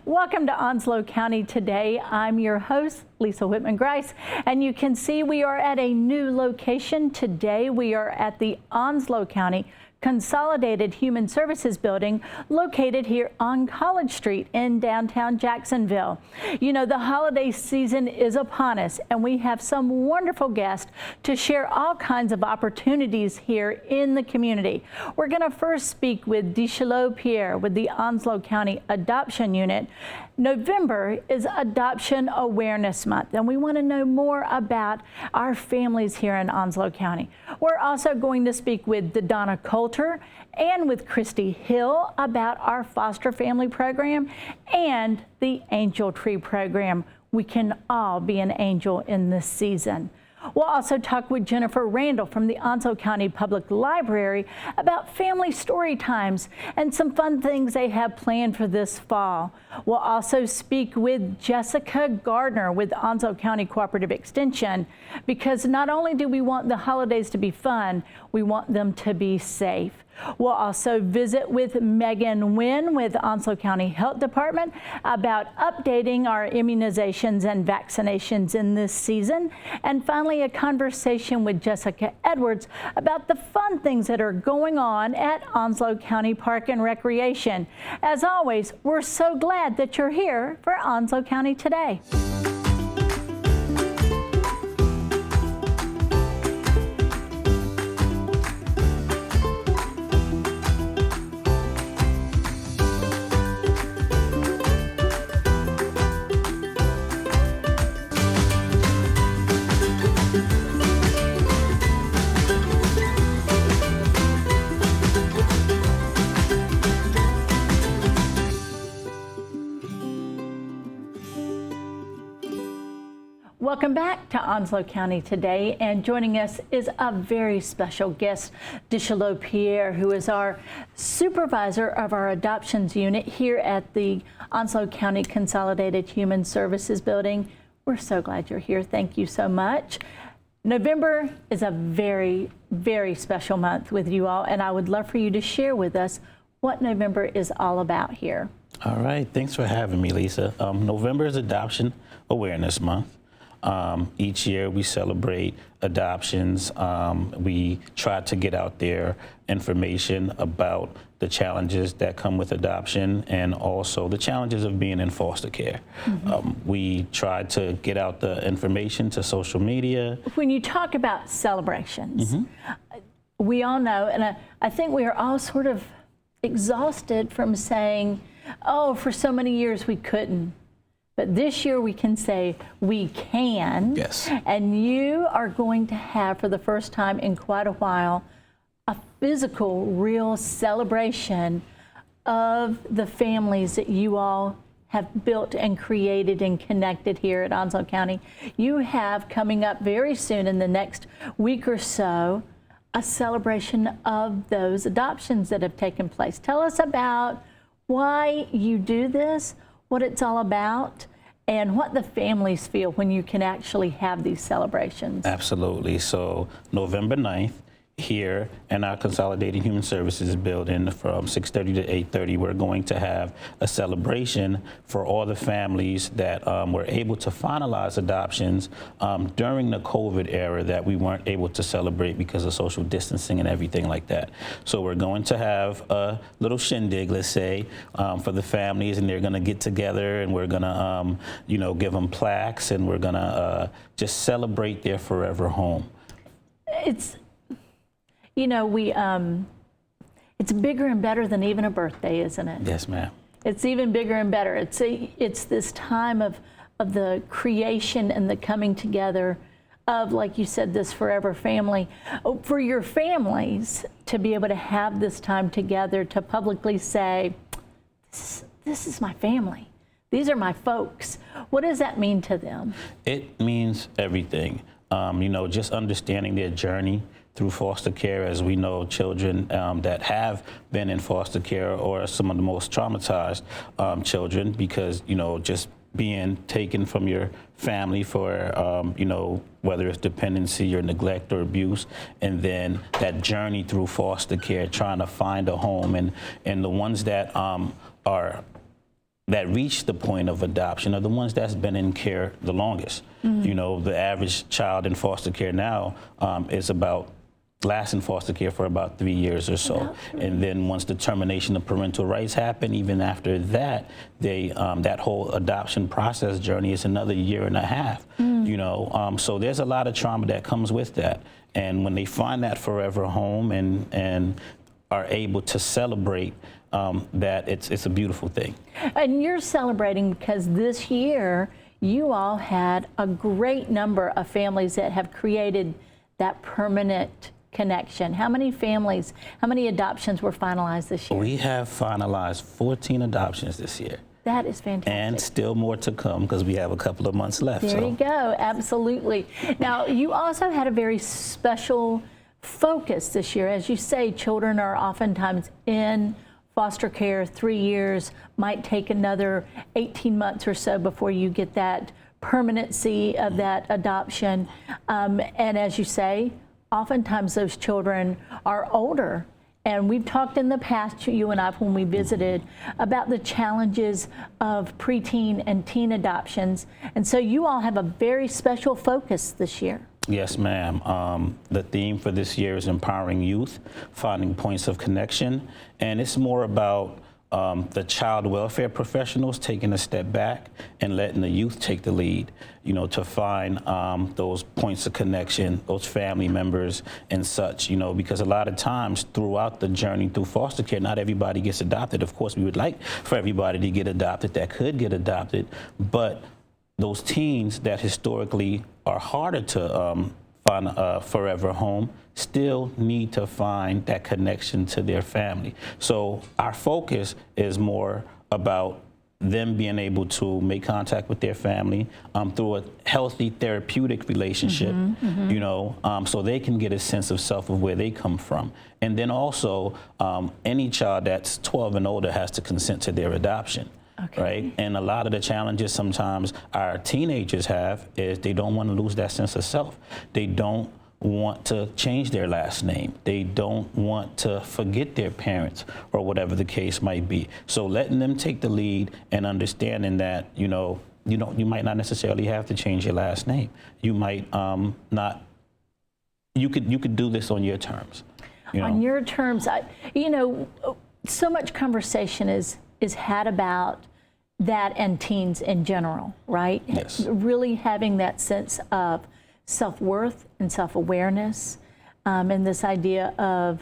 Welcome to Onslow County Today. I'm your host, Lisa Whitman-Grice, and you can see we are at a new location. Today we are at the Onslow County Consolidated Human Services Building located here on College Street in downtown Jacksonville. You know, the holiday season is upon us, and we have some wonderful guests to share all kinds of opportunities here in the community. We're going to first speak with Duchelot Pierre with the Onslow County Adoption Unit. November is Adoption Awareness Month, and we want to know more about our families here in Onslow County. We're also going to speak with DaDonna Coulter and with Kristy Hill about our foster family program and the Angel Tree program. We can all be an angel in this season. We'll also talk with Jennifer Randall from the Onslow County Public Library about family story times and some fun things they have planned for this fall. We'll also speak with Jessica Gardner with Onslow County Cooperative Extension, because not only do we want the holidays to be fun, we want them to be safe. We'll also visit with Megan Winn with Onslow County Health Department about updating our immunizations and vaccinations in this season. And finally, a conversation with Jessica Edwards about the fun things that are going on at Onslow County Park and Recreation. As always, we're so glad that you're here for Onslow County Today. Welcome back to Onslow County Today, and joining us is a very special guest, Duchelot Pierre, who is our supervisor of our adoptions unit here at the Onslow County Consolidated Human Services Building. We're so glad you're here. Thank you so much. November is a very, very special month with you all, and I would love for you to share with us what November is all about here. All right. Thanks for having me, Lisa. November is Adoption Awareness Month. Each year we celebrate adoptions. We try to get out there information about the challenges that come with adoption and also the challenges of being in foster care. We try to get out the information to social media. When you talk about celebrations, we all know, and I think we are all sort of exhausted from saying, oh, for so many years we couldn't. But this year we can say we can. Yes. And you are going to have, for the first time in quite a while, a physical, real celebration of the families that you all have built and created and connected here at Onslow County. You have coming up very soon in the next week or so, a celebration of those adoptions that have taken place. Tell us about why you do this, what it's all about, and what the families feel when you can actually have these celebrations. Absolutely. So November 9th, here in our Consolidated Human Services building from 6:30 to 8:30, we're going to have a celebration for all the families that were able to finalize adoptions during the COVID era that we weren't able to celebrate because of social distancing and everything like that. So we're going to have a little shindig, let's say, for the families, and they're going to get together, and we're going to, give them plaques, and we're going to just celebrate their forever home. It's bigger and better than even a birthday, isn't it? Yes, ma'am. It's even bigger and better. It's this time of the creation and the coming together of, like you said, this forever family. For your families to be able to have this time together, to publicly say, this is my family. These are my folks. What does that mean to them? It means everything. Just understanding their journey through foster care. As we know, children that have been in foster care are some of the most traumatized children, because, just being taken from your family for, whether it's dependency or neglect or abuse, and then that journey through foster care, trying to find a home, and the ones that are that reach the point of adoption are the ones that's been in care the longest. You know, the average child in foster care now is about last in foster care for about 3 years or so. And then once the termination of parental rights happen, even after that, they that whole adoption process journey is another 1.5 years. You know, so there's a lot of trauma that comes with that. And when they find that forever home and are able to celebrate that, it's a beautiful thing. And you're celebrating because this year you all had a great number of families that have created that permanent connection. How many families, how many adoptions were finalized this year? We have finalized 14 adoptions this year. That is fantastic. And still more to come because we have a couple of months left. There you go, absolutely. Now, you also had a very special focus this year. As you say, children are oftentimes in foster care 3 years, might take another 18 months or so before you get that permanency of that adoption. And as you say, oftentimes those children are older. And we've talked in the past, you and I, when we visited, about the challenges of preteen and teen adoptions. And so you all have a very special focus this year. Yes, ma'am. The theme for this year is empowering youth, finding points of connection. And it's more about the child welfare professionals taking a step back and letting the youth take the lead, you know, to find those points of connection, those family members and such, you know, because a lot of times throughout the journey through foster care, not everybody gets adopted. Of course, we would like for everybody to get adopted that could get adopted, but those teens that historically are harder to find a forever home still need to find that connection to their family. So our focus is more about them being able to make contact with their family through a healthy therapeutic relationship, you know, so they can get a sense of self of where they come from. And then also any child that's 12 and older has to consent to their adoption. Okay. Right? And a lot of the challenges sometimes our teenagers have is they don't want to lose that sense of self. They don't want to change their last name. They don't want to forget their parents or whatever the case might be. So letting them take the lead and understanding that, you might not necessarily have to change your last name. You might not, you could do this on your terms. On your terms, so much conversation is had about that and teens in general, right? Yes. Really having that sense of self-worth and self-awareness, and this idea of,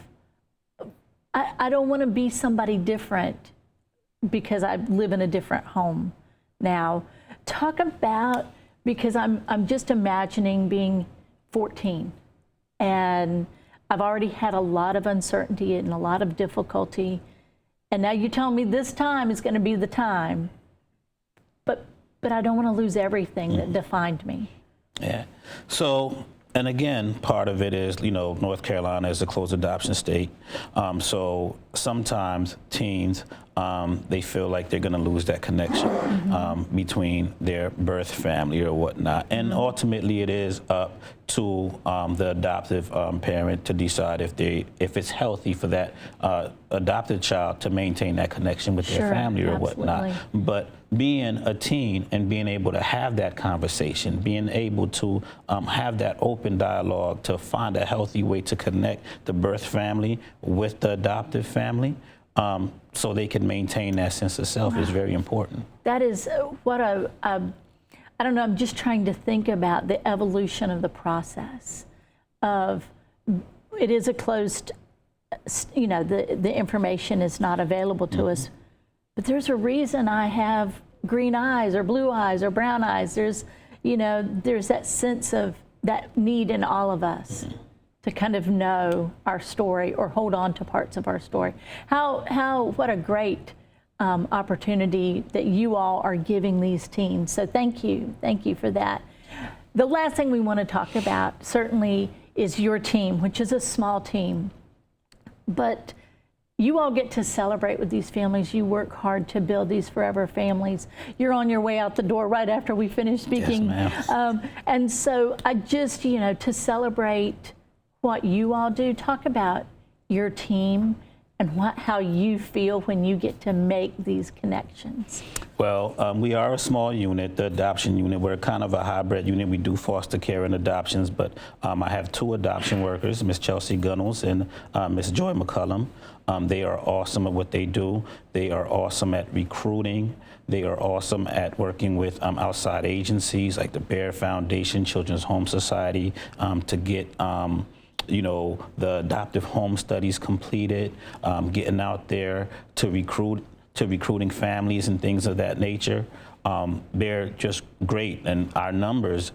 I don't want to be somebody different because I live in a different home now. Talk about, because I'm just imagining being 14, and I've already had a lot of uncertainty and a lot of difficulty. And now you tell me this time is going to be the time, but I don't want to lose everything that defined me. Yeah. So, and again, part of it is, North Carolina is a closed adoption state. So sometimes teens, they feel like they're going to lose that connection between their birth family or whatnot. And ultimately it is up to the adoptive parent to decide if it's healthy for that adopted child to maintain that connection with their family or whatnot. But being a teen and being able to have that conversation, being able to have that open dialogue to find a healthy way to connect the birth family with the adoptive family, so they can maintain that sense of self is very important. That is what I don't know, I'm just trying to think about the evolution of the process of, it is a closed, the information is not available to us, but there's a reason I have green eyes or blue eyes or brown eyes. There's that sense of that need in all of us to kind of know our story or hold on to parts of our story. What a great opportunity that you all are giving these teens. So thank you for that. The last thing we want to talk about certainly is your team, which is a small team, but you all get to celebrate with these families. You work hard to build these forever families. You're on your way out the door right after we finish speaking. Yes, ma'am. And so I just, to celebrate what you all do, talk about your team and how you feel when you get to make these connections? Well, we are a small unit, the adoption unit. We're kind of a hybrid unit. We do foster care and adoptions, but I have 2 adoption workers, Miss Chelsea Gunnels and Miss Joy McCullum. They are awesome at what they do. They are awesome at recruiting. They are awesome at working with outside agencies like the Bear Foundation, Children's Home Society, to get the adoptive home studies completed, getting out there to recruiting families and things of that nature. They're just great, and our numbers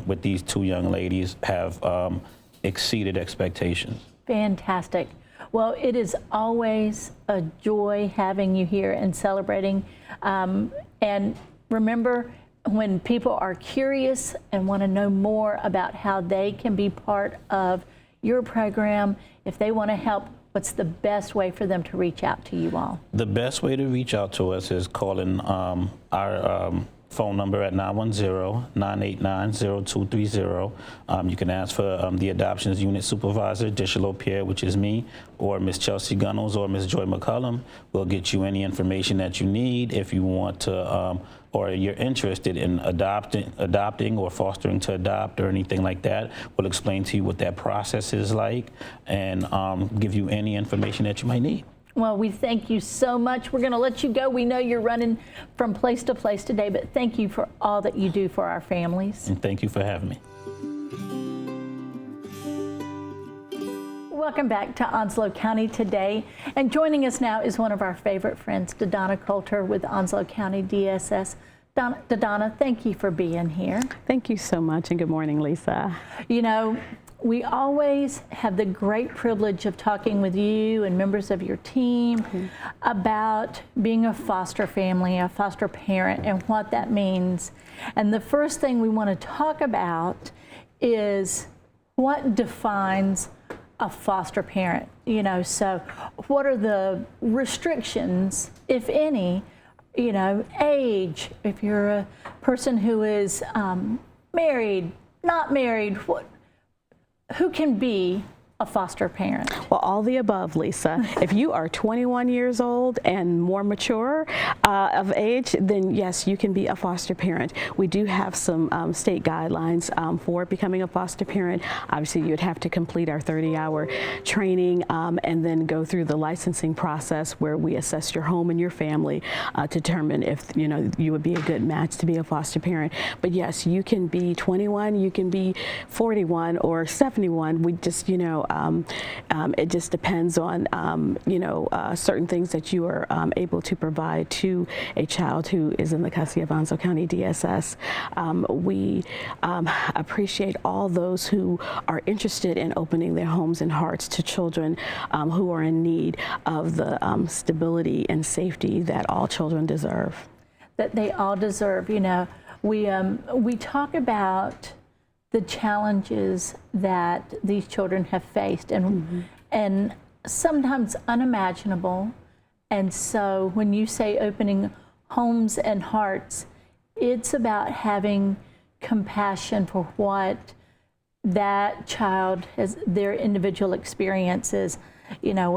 with these 2 young ladies have exceeded expectations. Fantastic. Well, it is always a joy having you here and celebrating. And remember, when people are curious and want to know more about how they can be part of your program, if they want to help, what's the best way for them to reach out to you all? The best way to reach out to us is calling our phone number at 910-989-0230. You can ask for the adoptions unit supervisor, Duchelot Pierre, which is me, or Miss Chelsea Gunnels or Miss Joy McCullum. We'll get you any information that you need if you want to, or you're interested in adopting or fostering to adopt or anything like that. We'll explain to you what that process is like and give you any information that you might need. Well, we thank you so much. We're going to let you go. We know you're running from place to place today, but thank you for all that you do for our families. And thank you for having me. Welcome back to Onslow County Today. And joining us now is one of our favorite friends, DaDonna Coulter with Onslow County DSS. DaDonna, thank you for being here. Thank you so much, and good morning, Lisa. You know, we always have the great privilege of talking with you and members of your team about being a foster family, a foster parent, and what that means. And the first thing we want to talk about is what defines a foster parent. You know, so what are the restrictions, if any, you know, age, if you're a person who is married, not married, who can be a foster parent? Well, all the above, Lisa. If you are 21 years old and more mature of age, then yes, you can be a foster parent. We do have some state guidelines for becoming a foster parent. Obviously, you'd have to complete our 30-hour training and then go through the licensing process where we assess your home and your family to determine if you would be a good match to be a foster parent. But yes, you can be 21, you can be 41 or 71. We just, it just depends on, certain things that you are able to provide to a child who is in the custody of Onslow County DSS. We appreciate all those who are interested in opening their homes and hearts to children who are in need of the stability and safety that all children deserve. That they all deserve. You know, we talk about the challenges that these children have faced and sometimes unimaginable. And so when you say opening homes and hearts, it's about having compassion for what that child has, their individual experiences. You know,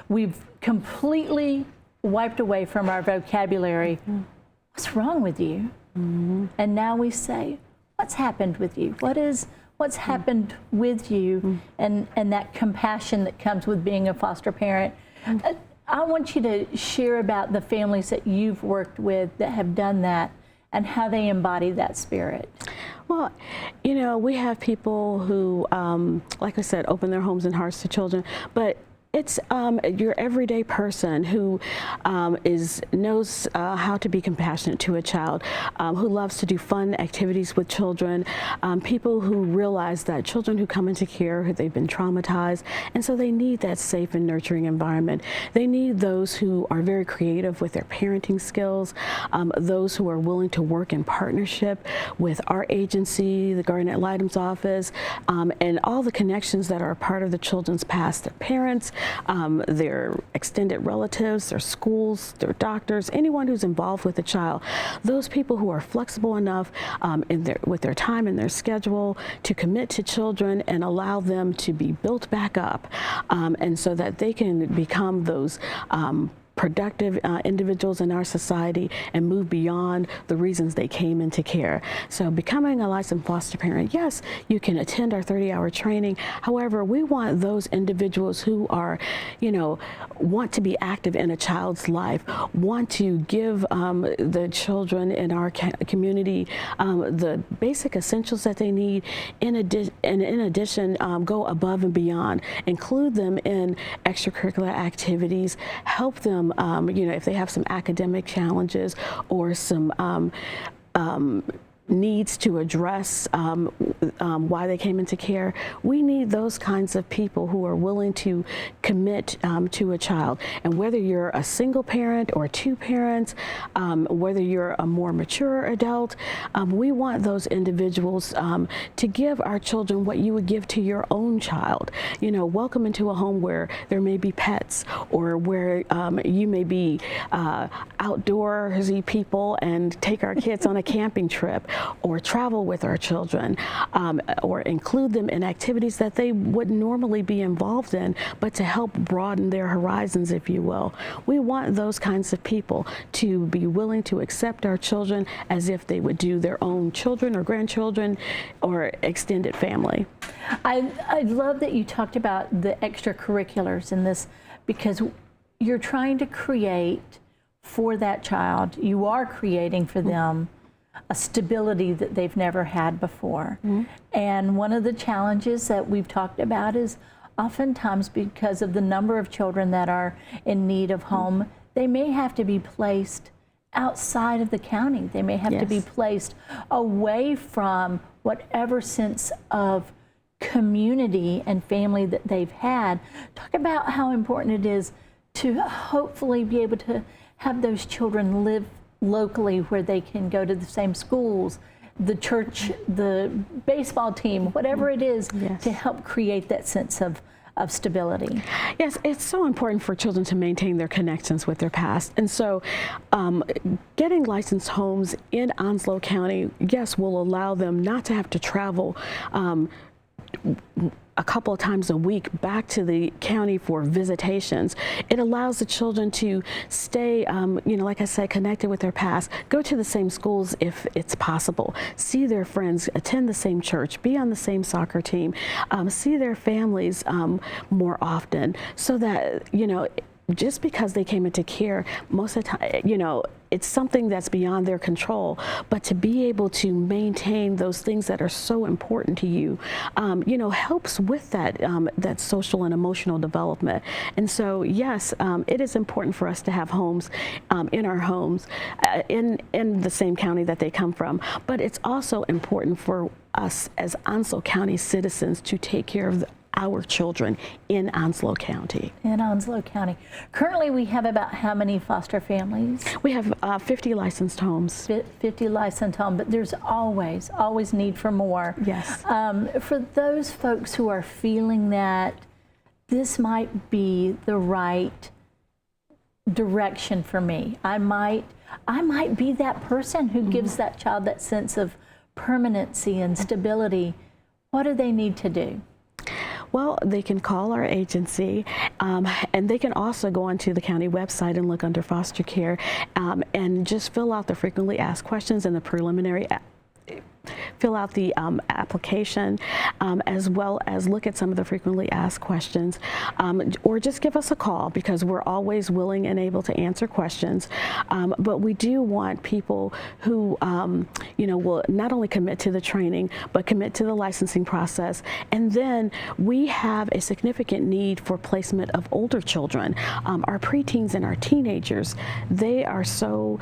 we've completely wiped away from our vocabulary, what's wrong with you? And now we say, what's happened with you? What's happened with you? And that compassion that comes with being a foster parent. I want you to share about the families that you've worked with that have done that and how they embody that spirit. Well, we have people who, like I said, open their homes and hearts to children, but it's your everyday person who knows how to be compassionate to a child, who loves to do fun activities with children, people who realize that children who come into care, they've been traumatized, and so they need that safe and nurturing environment. They need those who are very creative with their parenting skills, those who are willing to work in partnership with our agency, the Gardner ad litem's office, and all the connections that are a part of the children's past, their parents, their extended relatives, their schools, their doctors, anyone who's involved with the child. Those people who are flexible enough with their time and their schedule to commit to children and allow them to be built back up, and so that they can become those productive individuals in our society and move beyond the reasons they came into care. So becoming a licensed foster parent, yes, you can attend our 30-hour training. However, we want those individuals who are, want to be active in a child's life, want to give the children in our community the basic essentials that they need. In addition, go above and beyond, include them in extracurricular activities, help them if they have some academic challenges or some needs to address why they came into care. We need those kinds of people who are willing to commit to a child. And whether you're a single parent or two parents, whether you're a more mature adult, we want those individuals to give our children what you would give to your own child. Welcome into a home where there may be pets, or where you may be outdoorsy people and take our kids on a camping trip, or travel with our children, or include them in activities that they wouldn't normally be involved in, but to help broaden their horizons, if you will. We want those kinds of people to be willing to accept our children as if they would do their own children or grandchildren or extended family. I love that you talked about the extracurriculars in this, because you're trying to create for that child, you are creating for them a stability that they've never had before. And one of the challenges that we've talked about is oftentimes, because of the number of children that are in need of home, they may have to be placed outside of the county. They may have to be placed away from whatever sense of community and family that they've had. Talk about how important it is to hopefully be able to have those children live locally, where they can go to the same schools, the church, the baseball team, whatever it is, to help create that sense of stability. Yes, it's so important for children to maintain their connections with their past. And so getting licensed homes in Onslow County, yes, will allow them not to have to travel a couple of times a week back to the county for visitations. It allows the children to stay, like I said, connected with their past, go to the same schools if it's possible, see their friends, attend the same church, be on the same soccer team, see their families more often, so that, just because they came into care, most of the time, it's something that's beyond their control, but to be able to maintain those things that are so important to you, helps with that that social and emotional development. And so, yes, it is important for us to have homes in our homes in the same county that they come from, but it's also important for us as Onslow County citizens to take care of our children in Onslow County. In Onslow County. Currently, we have about how many foster families? We have 50 licensed homes. 50 licensed homes, but there's always need for more. Yes. For those folks who are feeling that this might be the right direction for me, I might be that person who gives that child that sense of permanency and stability. What do they need to do? Well, they can call our agency, and they can also go onto the county website and look under foster care, and just fill out the frequently asked questions and the preliminary fill out the application, as well as look at some of the frequently asked questions, or just give us a call, because we're always willing and able to answer questions. But we do want people who will not only commit to the training, but commit to the licensing process. And then we have a significant need for placement of older children. Our preteens and our teenagers, they are so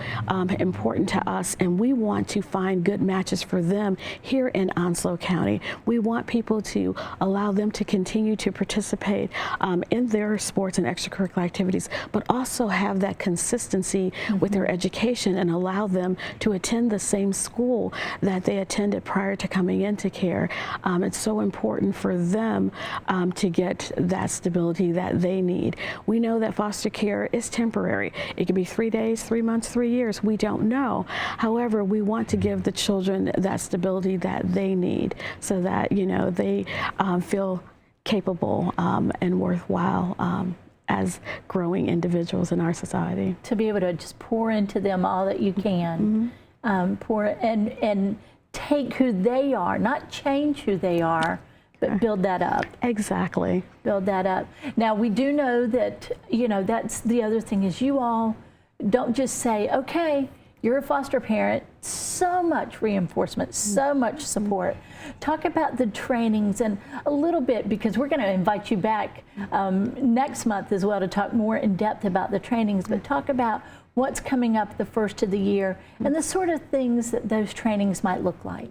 important to us, and we want to find good matches for them them here in Onslow County. We want people to allow them to continue to participate in their sports and extracurricular activities, but also have that consistency with their education and allow them to attend the same school that they attended prior to coming into care. It's so important for them to get that stability that they need. We know that foster care is temporary. It could be 3 days, 3 months, 3 years. We don't know. However, we want to give the children that stability that they need so that, you know, they feel capable and worthwhile as growing individuals in our society. To be able to just pour into them all that you can, pour and take who they are, not change who they are, but build that up. Exactly. Build that up. Now, we do know that, you know, that's the other thing is you all don't just say, okay, you're a foster parent, so much reinforcement, so much support. Talk about the trainings and a little bit, because we're going to invite you back next month as well to talk more in depth about the trainings, but talk about what's coming up the first of the year and the sort of things that those trainings might look like.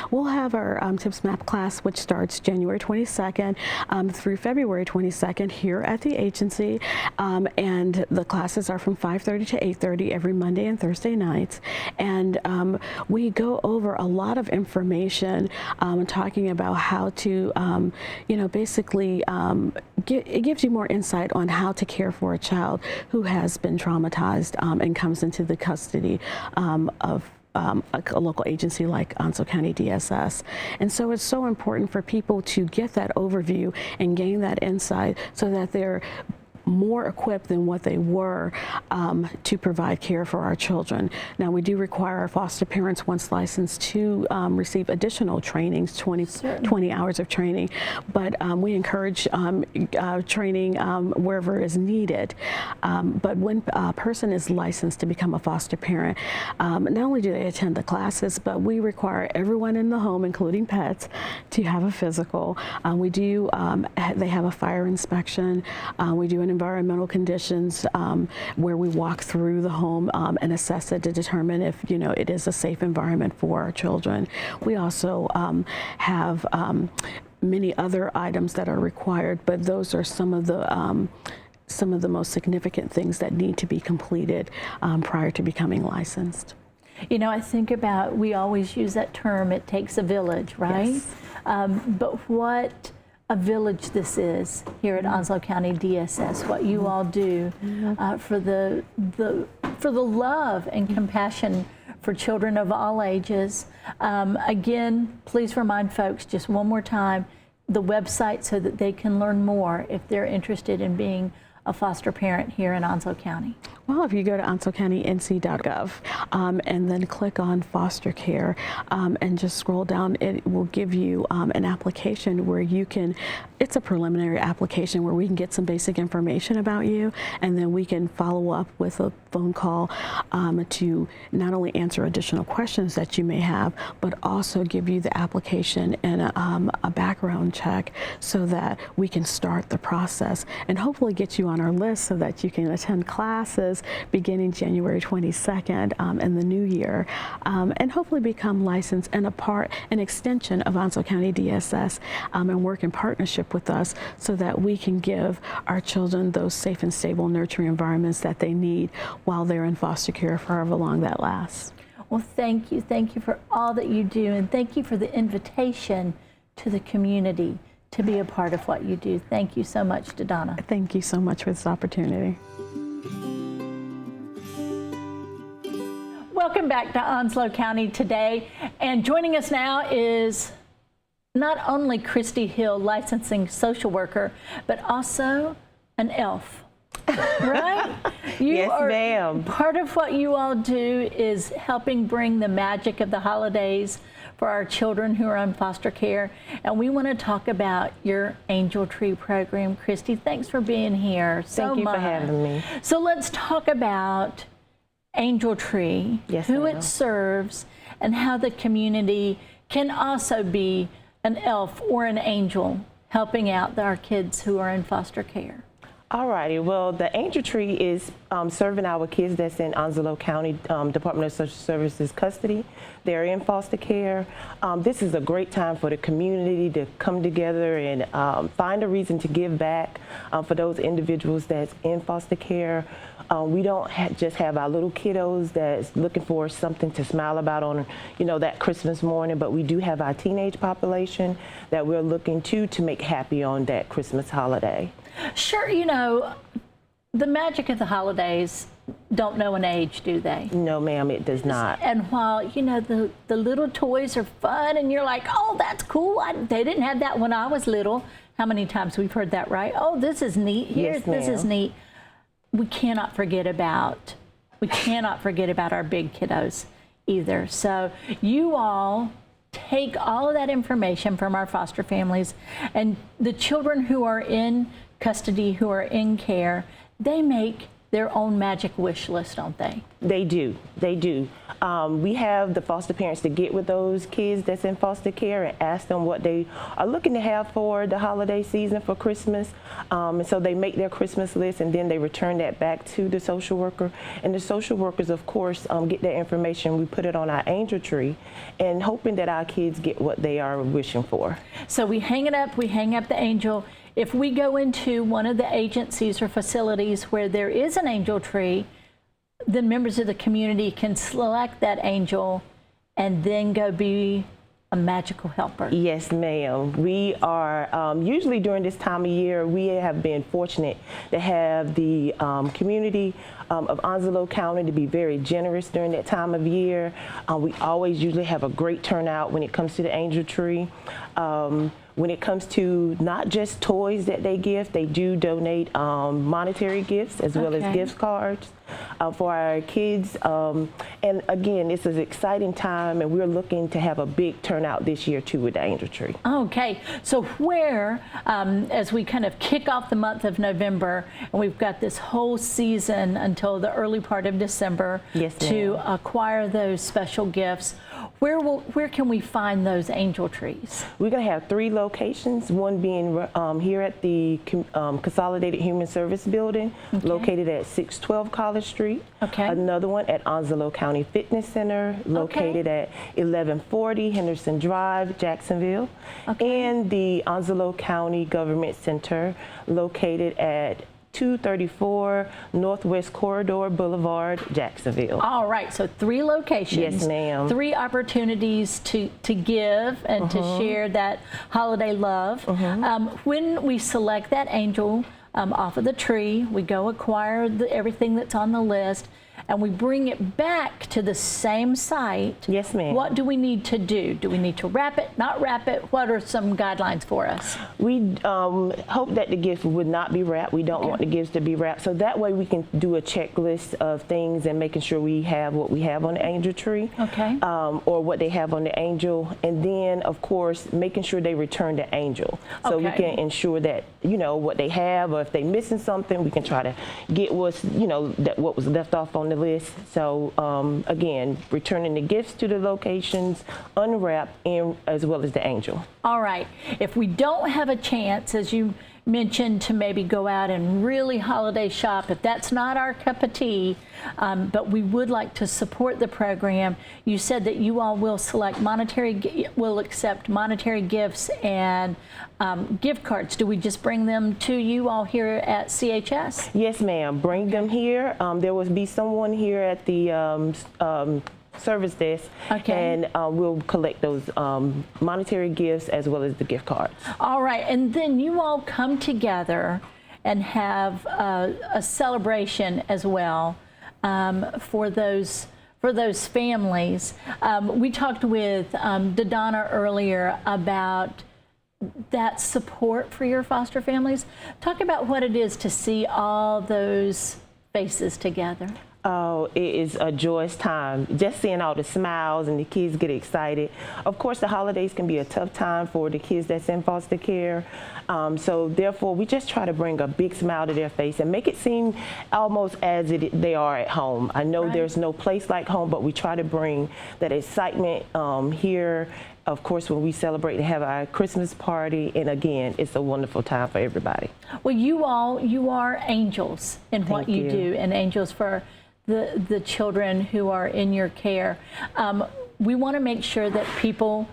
We'll have our TIPS MAP class, which starts January 22nd through February 22nd here at the agency. And the classes are from 5:30 to 8:30 every Monday and Thursday nights. And we go over a lot of information talking about how to, you know, basically it gives you more insight on how to care for a child who has been traumatized and comes into the custody of a local agency like Onslow County DSS. And so it's so important for people to get that overview and gain that insight so that they're more equipped than what they were to provide care for our children. Now, we do require our foster parents, once licensed, to receive additional trainings, 20 hours of training, but we encourage training wherever is needed. But when a person is licensed to become a foster parent, not only do they attend the classes, but we require everyone in the home, including pets, to have a physical. We do, they have a fire inspection. We do an environmental conditions where we walk through the home and assess it to determine if, you know, it is a safe environment for our children. We also have many other items that are required, but those are some of the most significant things that need to be completed prior to becoming licensed. You know, I think about, we always use that term, it takes a village, right? Yes. But what a village this is here at Onslow County DSS, what you all do for the love and compassion for children of all ages. Again, please remind folks just one more time, the website so that they can learn more if they're interested in being a foster parent here in Onslow County. Well, if you go to onslowcountync.gov and then click on foster care and just scroll down, it will give you an application where you can, it's a preliminary application where we can get some basic information about you, and then we can follow up with a phone call to not only answer additional questions that you may have, but also give you the application and a background check so that we can start the process and hopefully get you on our list so that you can attend classes beginning January 22nd in the new year, and hopefully become licensed and an extension of Onslow County DSS and work in partnership with us so that we can give our children those safe and stable nurturing environments that they need while they're in foster care for however long that lasts. Well, thank you for all that you do, and thank you for the invitation to the community to be a part of what you do. Thank you so much, DaDonna. Thank you so much for this opportunity. Welcome back to Onslow County Today, and joining us now is not only Kristy Hill, licensing social worker, but also an elf, right? Yes, ma'am. Part of what you all do is helping bring the magic of the holidays for our children who are in foster care, and we want to talk about your Angel Tree program. Kristy, thanks for being here so much. Thank you for having me. So let's talk about Angel Tree, yes, who ma'am. it serves, and how the community can also be an elf or an angel helping out our kids who are in foster care. All righty. Well, the Angel Tree is serving our kids that's in Onslow County Department of Social Services custody. They're in foster care. This is a great time for the community to come together and find a reason to give back for those individuals that's in foster care. We don't just have our little kiddos that's looking for something to smile about on, that Christmas morning, but we do have our teenage population that we're looking to make happy on that Christmas holiday. Sure, the magic of the holidays don't know an age, do they? No, ma'am, it does not. And while, the little toys are fun and you're like, oh, that's cool. They didn't have that when I was little. How many times we've heard that, right? Oh, this is neat. Yes, this is neat. We cannot forget about our big kiddos either. So you all take all of that information from our foster families, and the children who are in custody, who are in care, they make their own magic wish list, don't they? They do. They do. We have the foster parents to get with those kids that's in foster care and ask them what they are looking to have for the holiday season for Christmas. And so they make their Christmas list, and then they return that back to the social worker. And the social workers, of course, get that information. We put it on our Angel Tree and hoping that our kids get what they are wishing for. So we hang it up, we hang up the angel. If we go into one of the agencies or facilities where there is an Angel Tree, then members of the community can select that angel and then go be a magical helper. Yes, ma'am. We are, usually during this time of year, we have been fortunate to have the community of Onslow County to be very generous during that time of year. We always usually have a great turnout when it comes to the Angel Tree. When it comes to not just toys that they give, they do donate monetary gifts as well as gift cards for our kids. And again, this is an exciting time, and we're looking to have a big turnout this year too with the Angel Tree. Okay, so where, as we kind of kick off the month of November, and we've got this whole season until the early part of December to acquire those special gifts, where can we find those Angel Trees? We're going to have 3 locations, one being here at the Consolidated Human Service Building, located at 612 College Street. Another one at Onslow County Fitness Center, located at 1140 Henderson Drive, Jacksonville. And the Onslow County Government Center, located at 234 Northwest Corridor Boulevard, Jacksonville. All right, so 3 locations. Yes, ma'am. 3 opportunities to give and to share that holiday love. When we select that angel off of the tree, we go acquire everything that's on the list, and we bring it back to the same site. Yes, ma'am. What do we need to do? Do we need to wrap it, not wrap it? What are some guidelines for us? We hope that the gift would not be wrapped. We don't want the gifts to be wrapped. So that way we can do a checklist of things and making sure we have what we have on the Angel Tree. Or what they have on the angel. And then, of course, making sure they return the angel. So we can ensure that, what they have, or if they're missing something, we can try to get what was left off on the list. So again, returning the gifts to the locations, unwrapped, and as well as the angel. All right. If we don't have a chance, as you mentioned, to maybe go out and really holiday shop, if that's not our cup of tea, but we would like to support the program, you said that you all will will accept monetary gifts and gift cards. Do we just bring them to you all here at CHS? Yes, ma'am. Bring them here. There will be someone here at the service desk, and we'll collect those monetary gifts as well as the gift cards. All right, and then you all come together and have a celebration as well for those families. We talked with DaDonna earlier about that support for your foster families. Talk about what it is to see all those faces together. Oh, it is a joyous time. Just seeing all the smiles and the kids get excited. Of course, the holidays can be a tough time for the kids that's in foster care. So therefore, we just try to bring a big smile to their face and make it seem almost as they are at home. I know there's no place like home, but we try to bring that excitement here of course, when we celebrate to have our Christmas party, and again, it's a wonderful time for everybody. Well, you are angels in what you do, and angels for the children who are in your care. We want to make sure that people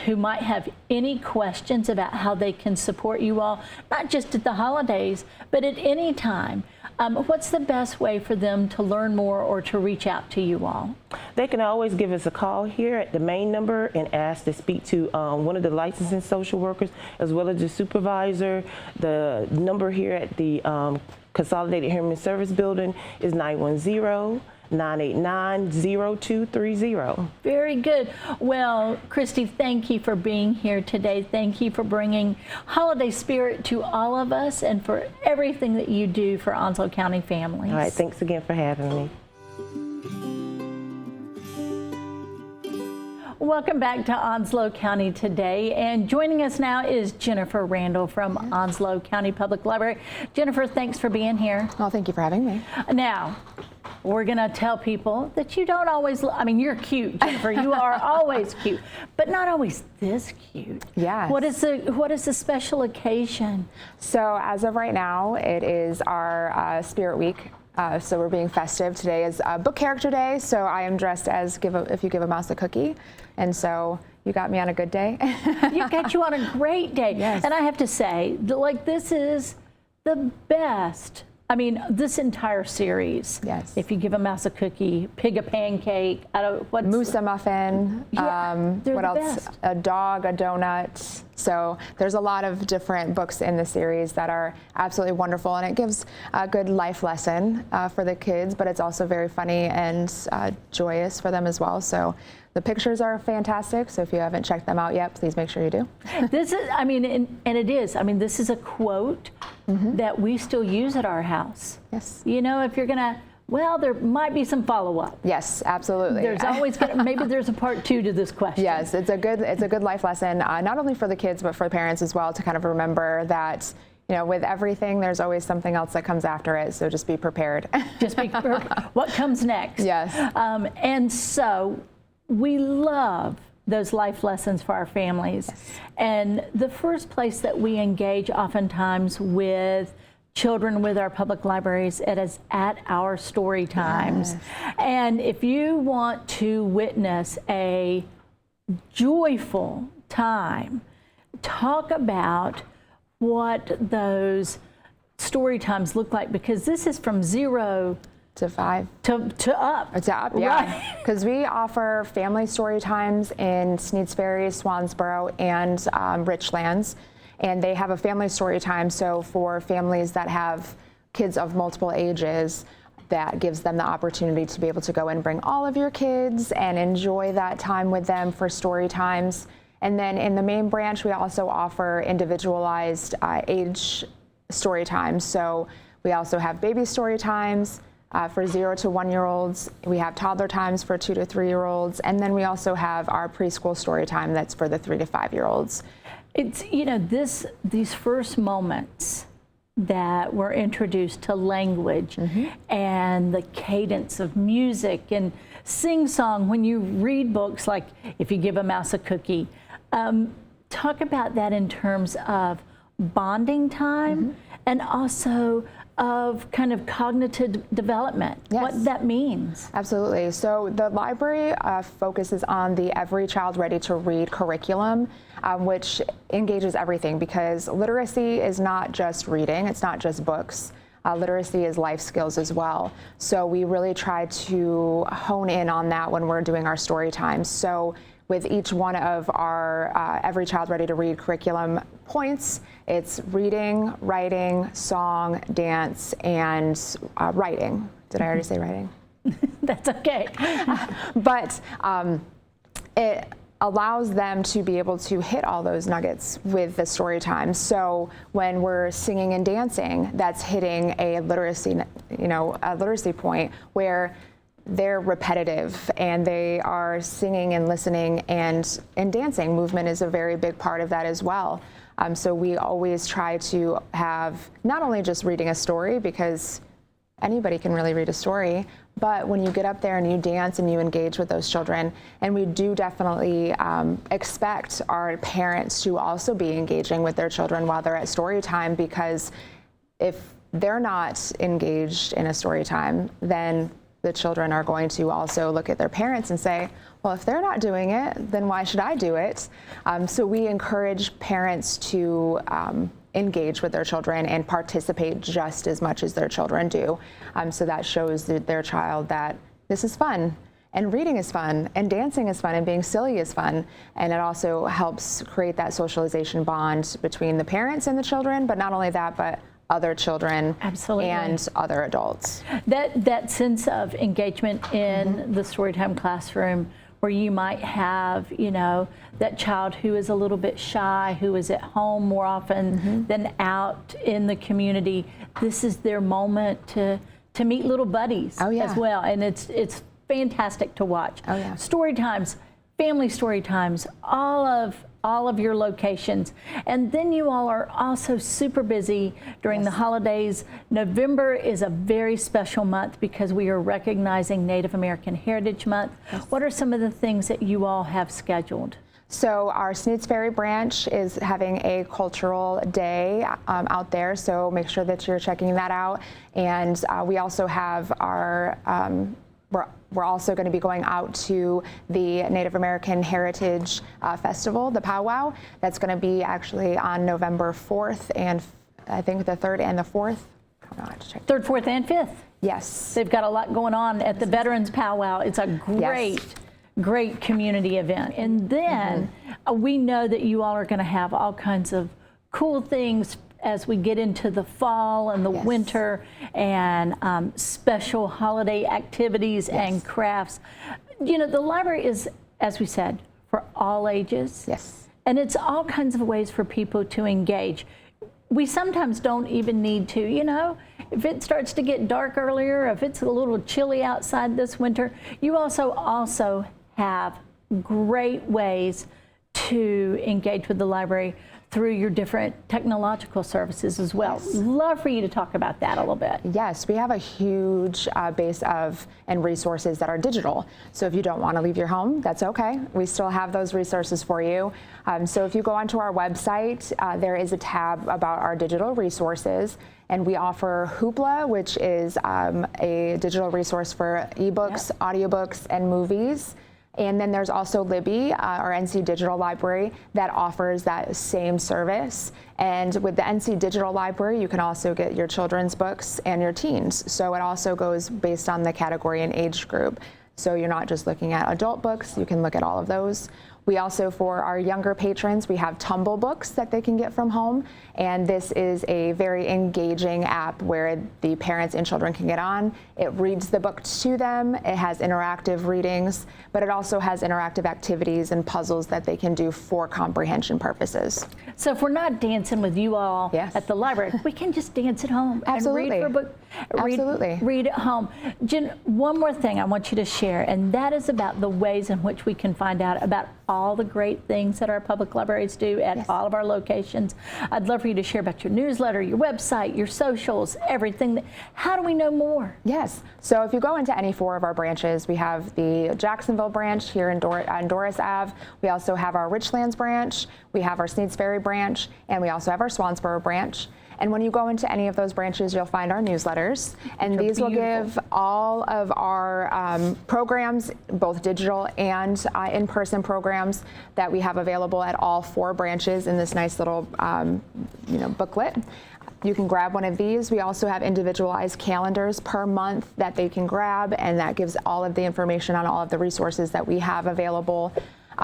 who might have any questions about how they can support you all, not just at the holidays, but at any time, what's the best way for them to learn more or to reach out to you all? They can always give us a call here at the main number and ask to speak to one of the licensing social workers as well as the supervisor. The number here at the Consolidated Human Service Building is 910-989-0230. Very good. Well, Kristy, thank you for being here today. Thank you for bringing holiday spirit to all of us and for everything that you do for Onslow County families. All right, thanks again for having me. Welcome back to Onslow County Today, and joining us now is Jennifer Randall from Onslow County Public Library. Jennifer, thanks for being here. Well, thank you for having me. Now, we're going to tell people that you don't always, I mean, you're cute, Jennifer. You are always cute, but not always this cute. Yes. What is the special occasion? So as of right now, it is our Spirit Week. So we're being festive. Today is Book Character Day, so I am dressed as If You Give a Mouse a Cookie. And so you got me on a good day. You got you on a great day. Yes. And I have to say, like, this is the best. I mean, this entire series. Yes. If You Give a Mouse a Cookie, Pig a Pancake, Moose a Muffin, they're what the else? best. A Dog, a Donut. So there's a lot of different books in the series that are absolutely wonderful, and it gives a good life lesson for the kids, but it's also very funny and joyous for them as well. So the pictures are fantastic, so if you haven't checked them out yet, please make sure you do. This is, I mean, and it is. I mean, this is a quote that we still use at our house. Yes. You know, if you're gonna, well, there might be some follow-up. Yes, absolutely. There's always maybe there's a part 2 to this question. Yes, it's a good life lesson, not only for the kids but for the parents as well, to kind of remember that, you know, with everything, there's always something else that comes after it. So just be prepared. Just be what comes next. Yes. And so we love those life lessons for our families. Yes. And the first place that we engage oftentimes with children with our public libraries, it is at our story times. Yes. And if you want to witness a joyful time, talk about what those story times look like, because this is from 0 to 5. to up. It's up, yeah. Right. Because we offer family story times in Sneads Ferry, Swansboro, and Richlands. And they have a family story time. So for families that have kids of multiple ages, that gives them the opportunity to be able to go and bring all of your kids and enjoy that time with them for story times. And then in the main branch, we also offer individualized age story times. So we also have baby story times for 0 to 1-year-olds. We have toddler times for 2 to 3-year-olds. And then we also have our preschool story time that's for the 3 to 5-year-olds. It's, you know, these first moments that we're introduced to language and the cadence of music and sing-song when you read books like If You Give a Mouse a Cookie. Talk about that in terms of bonding time and also of kind of cognitive development, what that means. Absolutely. So the library focuses on the Every Child Ready to Read curriculum, which engages everything, because literacy is not just reading, it's not just books. Literacy is life skills as well. So we really try to hone in on that when we're doing our story times. So with each one of our Every Child Ready to Read curriculum points, it's reading, writing, song, dance, and writing. Did I already say writing? That's okay. But it allows them to be able to hit all those nuggets with the story time. So when we're singing and dancing, that's hitting a literacy, a literacy point where they're repetitive and they are singing and listening and dancing. Movement is a very big part of that as well. So we always try to have not only just reading a story, because anybody can really read a story, But when you get up there and you dance and you engage with those children, and we do definitely expect our parents to also be engaging with their children while they're at story time, because if they're not engaged in a story time, then the children are going to also look at their parents and say, well, if they're not doing it, then why should I do it? So we encourage parents to engage with their children and participate just as much as their children do. So that shows their child that this is fun, and reading is fun, and dancing is fun, and being silly is fun. And it also helps create that socialization bond between the parents and the children, but not only that, but other children. Absolutely. And other adults. That sense of engagement in the Storytime classroom, where you might have, that child who is a little bit shy, who is at home more often than out in the community. This is their moment to meet little buddies as well, and it's fantastic to watch. Story times, family story times, all of your locations. And then you all are also super busy during the holidays. November is a very special month because we are recognizing Native American Heritage Month. What are some of the things that you all have scheduled? So our Sneads Ferry branch is having a cultural day out there, so make sure that you're checking that out. And we also have our we're also going to be going out to the Native American Heritage Festival, the Powwow. That's going to be actually on November 4th, and I think the 3rd and the 4th. I have to check. 3rd, 4th, and 5th. Yes. They've got a lot going on at the Veterans Powwow. It's a great community event. And then we know that you all are going to have all kinds of cool things as we get into the fall and the winter, and special holiday activities and crafts. The library is, as we said, for all ages. Yes. And it's all kinds of ways for people to engage. We sometimes don't even need to, if it starts to get dark earlier, if it's a little chilly outside this winter, you also have great ways to engage with the library through your different technological services as well. Love for you to talk about that a little bit. Yes, we have a huge base of and resources that are digital. So if you don't want to leave your home, that's okay. We still have those resources for you. So if you go onto our website, there is a tab about our digital resources, and we offer Hoopla, which is a digital resource for ebooks, audiobooks, and movies. And then there's also Libby, our NC Digital Library, that offers that same service. And with the NC Digital Library, you can also get your children's books and your teens. So it also goes based on the category and age group. So you're not just looking at adult books, you can look at all of those. We also, for our younger patrons, we have Tumble books that they can get from home. And this is a very engaging app where the parents and children can get on. It reads the book to them. It has interactive readings, but it also has interactive activities and puzzles that they can do for comprehension purposes. So if we're not dancing with you all at the library, we can just dance at home and read for a book. Read at home. Jen, one more thing I want you to share, and that is about the ways in which we can find out about all the great things that our public libraries do at all of our locations. I'd love for you to share about your newsletter, your website, your socials, everything. How do we know more? Yes. So if you go into any 4 of our branches, we have the Jacksonville branch here on Doris Ave. We also have our Richlands branch. We have our Sneads Ferry branch, and we also have our Swansboro branch. And when you go into any of those branches, you'll find our newsletters. And these will give all of our programs, both digital and in-person programs, that we have available at all 4 branches in this nice little booklet. You can grab one of these. We also have individualized calendars per month that they can grab, and that gives all of the information on all of the resources that we have available.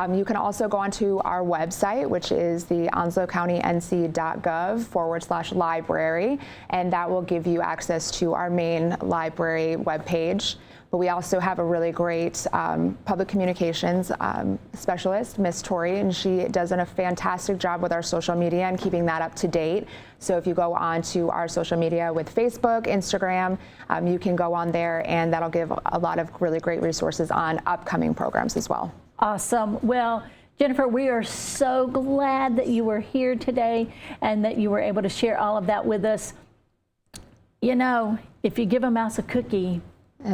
You can also go onto our website, which is the onslowcountync.gov/library, and that will give you access to our main library webpage. But we also have a really great public communications specialist, Miss Tori, and she does a fantastic job with our social media and keeping that up to date. So if you go onto our social media with Facebook, Instagram, you can go on there, and that'll give a lot of really great resources on upcoming programs as well. Awesome. Well, Jennifer, we are so glad that you were here today and that you were able to share all of that with us. If you give a mouse a cookie,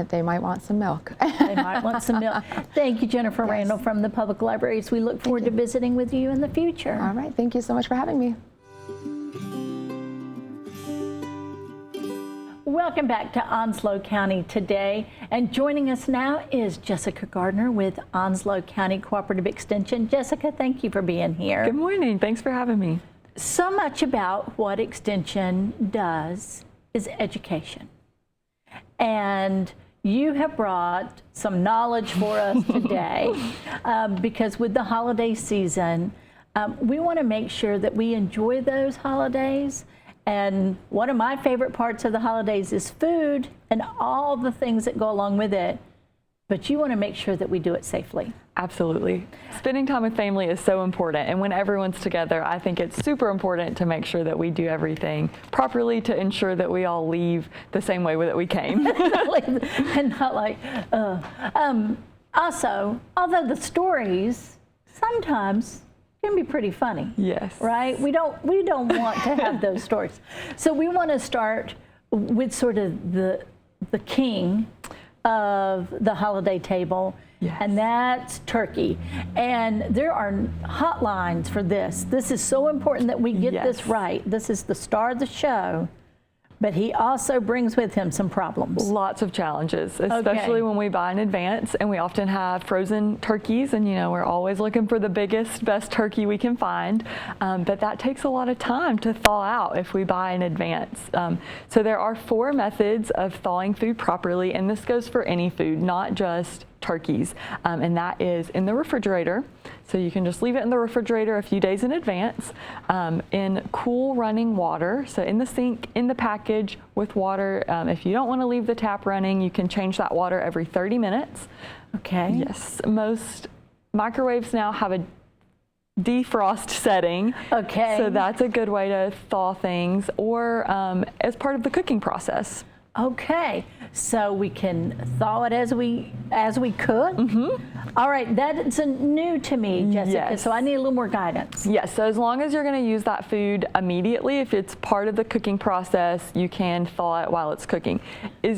They might want some milk. They might want some milk. Thank you, Jennifer Randall from the Public Libraries. We look forward to visiting with you in the future. All right, thank you so much for having me. Welcome back to Onslow County Today. And joining us now is Jessica Gardner with Onslow County Cooperative Extension. Jessica, thank you for being here. Good morning. Thanks for having me. So much about what Extension does is education. And you have brought some knowledge for us today because with the holiday season, we want to make sure that we enjoy those holidays. And one of my favorite parts of the holidays is food and all the things that go along with it. But you want to make sure that we do it safely. Absolutely. Spending time with family is so important. And when everyone's together, I think it's super important to make sure that we do everything properly to ensure that we all leave the same way that we came. And not like, also, although the stories sometimes can be pretty funny. Yes. Right? We don't want to have those stories. So we want to start with sort of the king of the holiday table, yes. And that's turkey. And there are hotlines for this. This is so important that we get yes. this right. This is the star of the show, but he also brings with him some problems. Lots of challenges, especially when we buy in advance, and we often have frozen turkeys, and we're always looking for the biggest, best turkey we can find, but that takes a lot of time to thaw out if we buy in advance. So there are 4 methods of thawing food properly, and this goes for any food, not just turkeys, and that is in the refrigerator. So you can just leave it in the refrigerator a few days in advance, in cool running water, so in the sink, in the package with water. If you don't want to leave the tap running, you can change that water every 30 minutes. Okay. Yes, most microwaves now have a defrost setting. Okay. So that's a good way to thaw things, or as part of the cooking process. Okay, so we can thaw it as we cook. Mm-hmm. All right, that's new to me, Jessica. Yes. So I need a little more guidance. Yes, so as long as you're going to use that food immediately, if it's part of the cooking process, you can thaw it while it's cooking.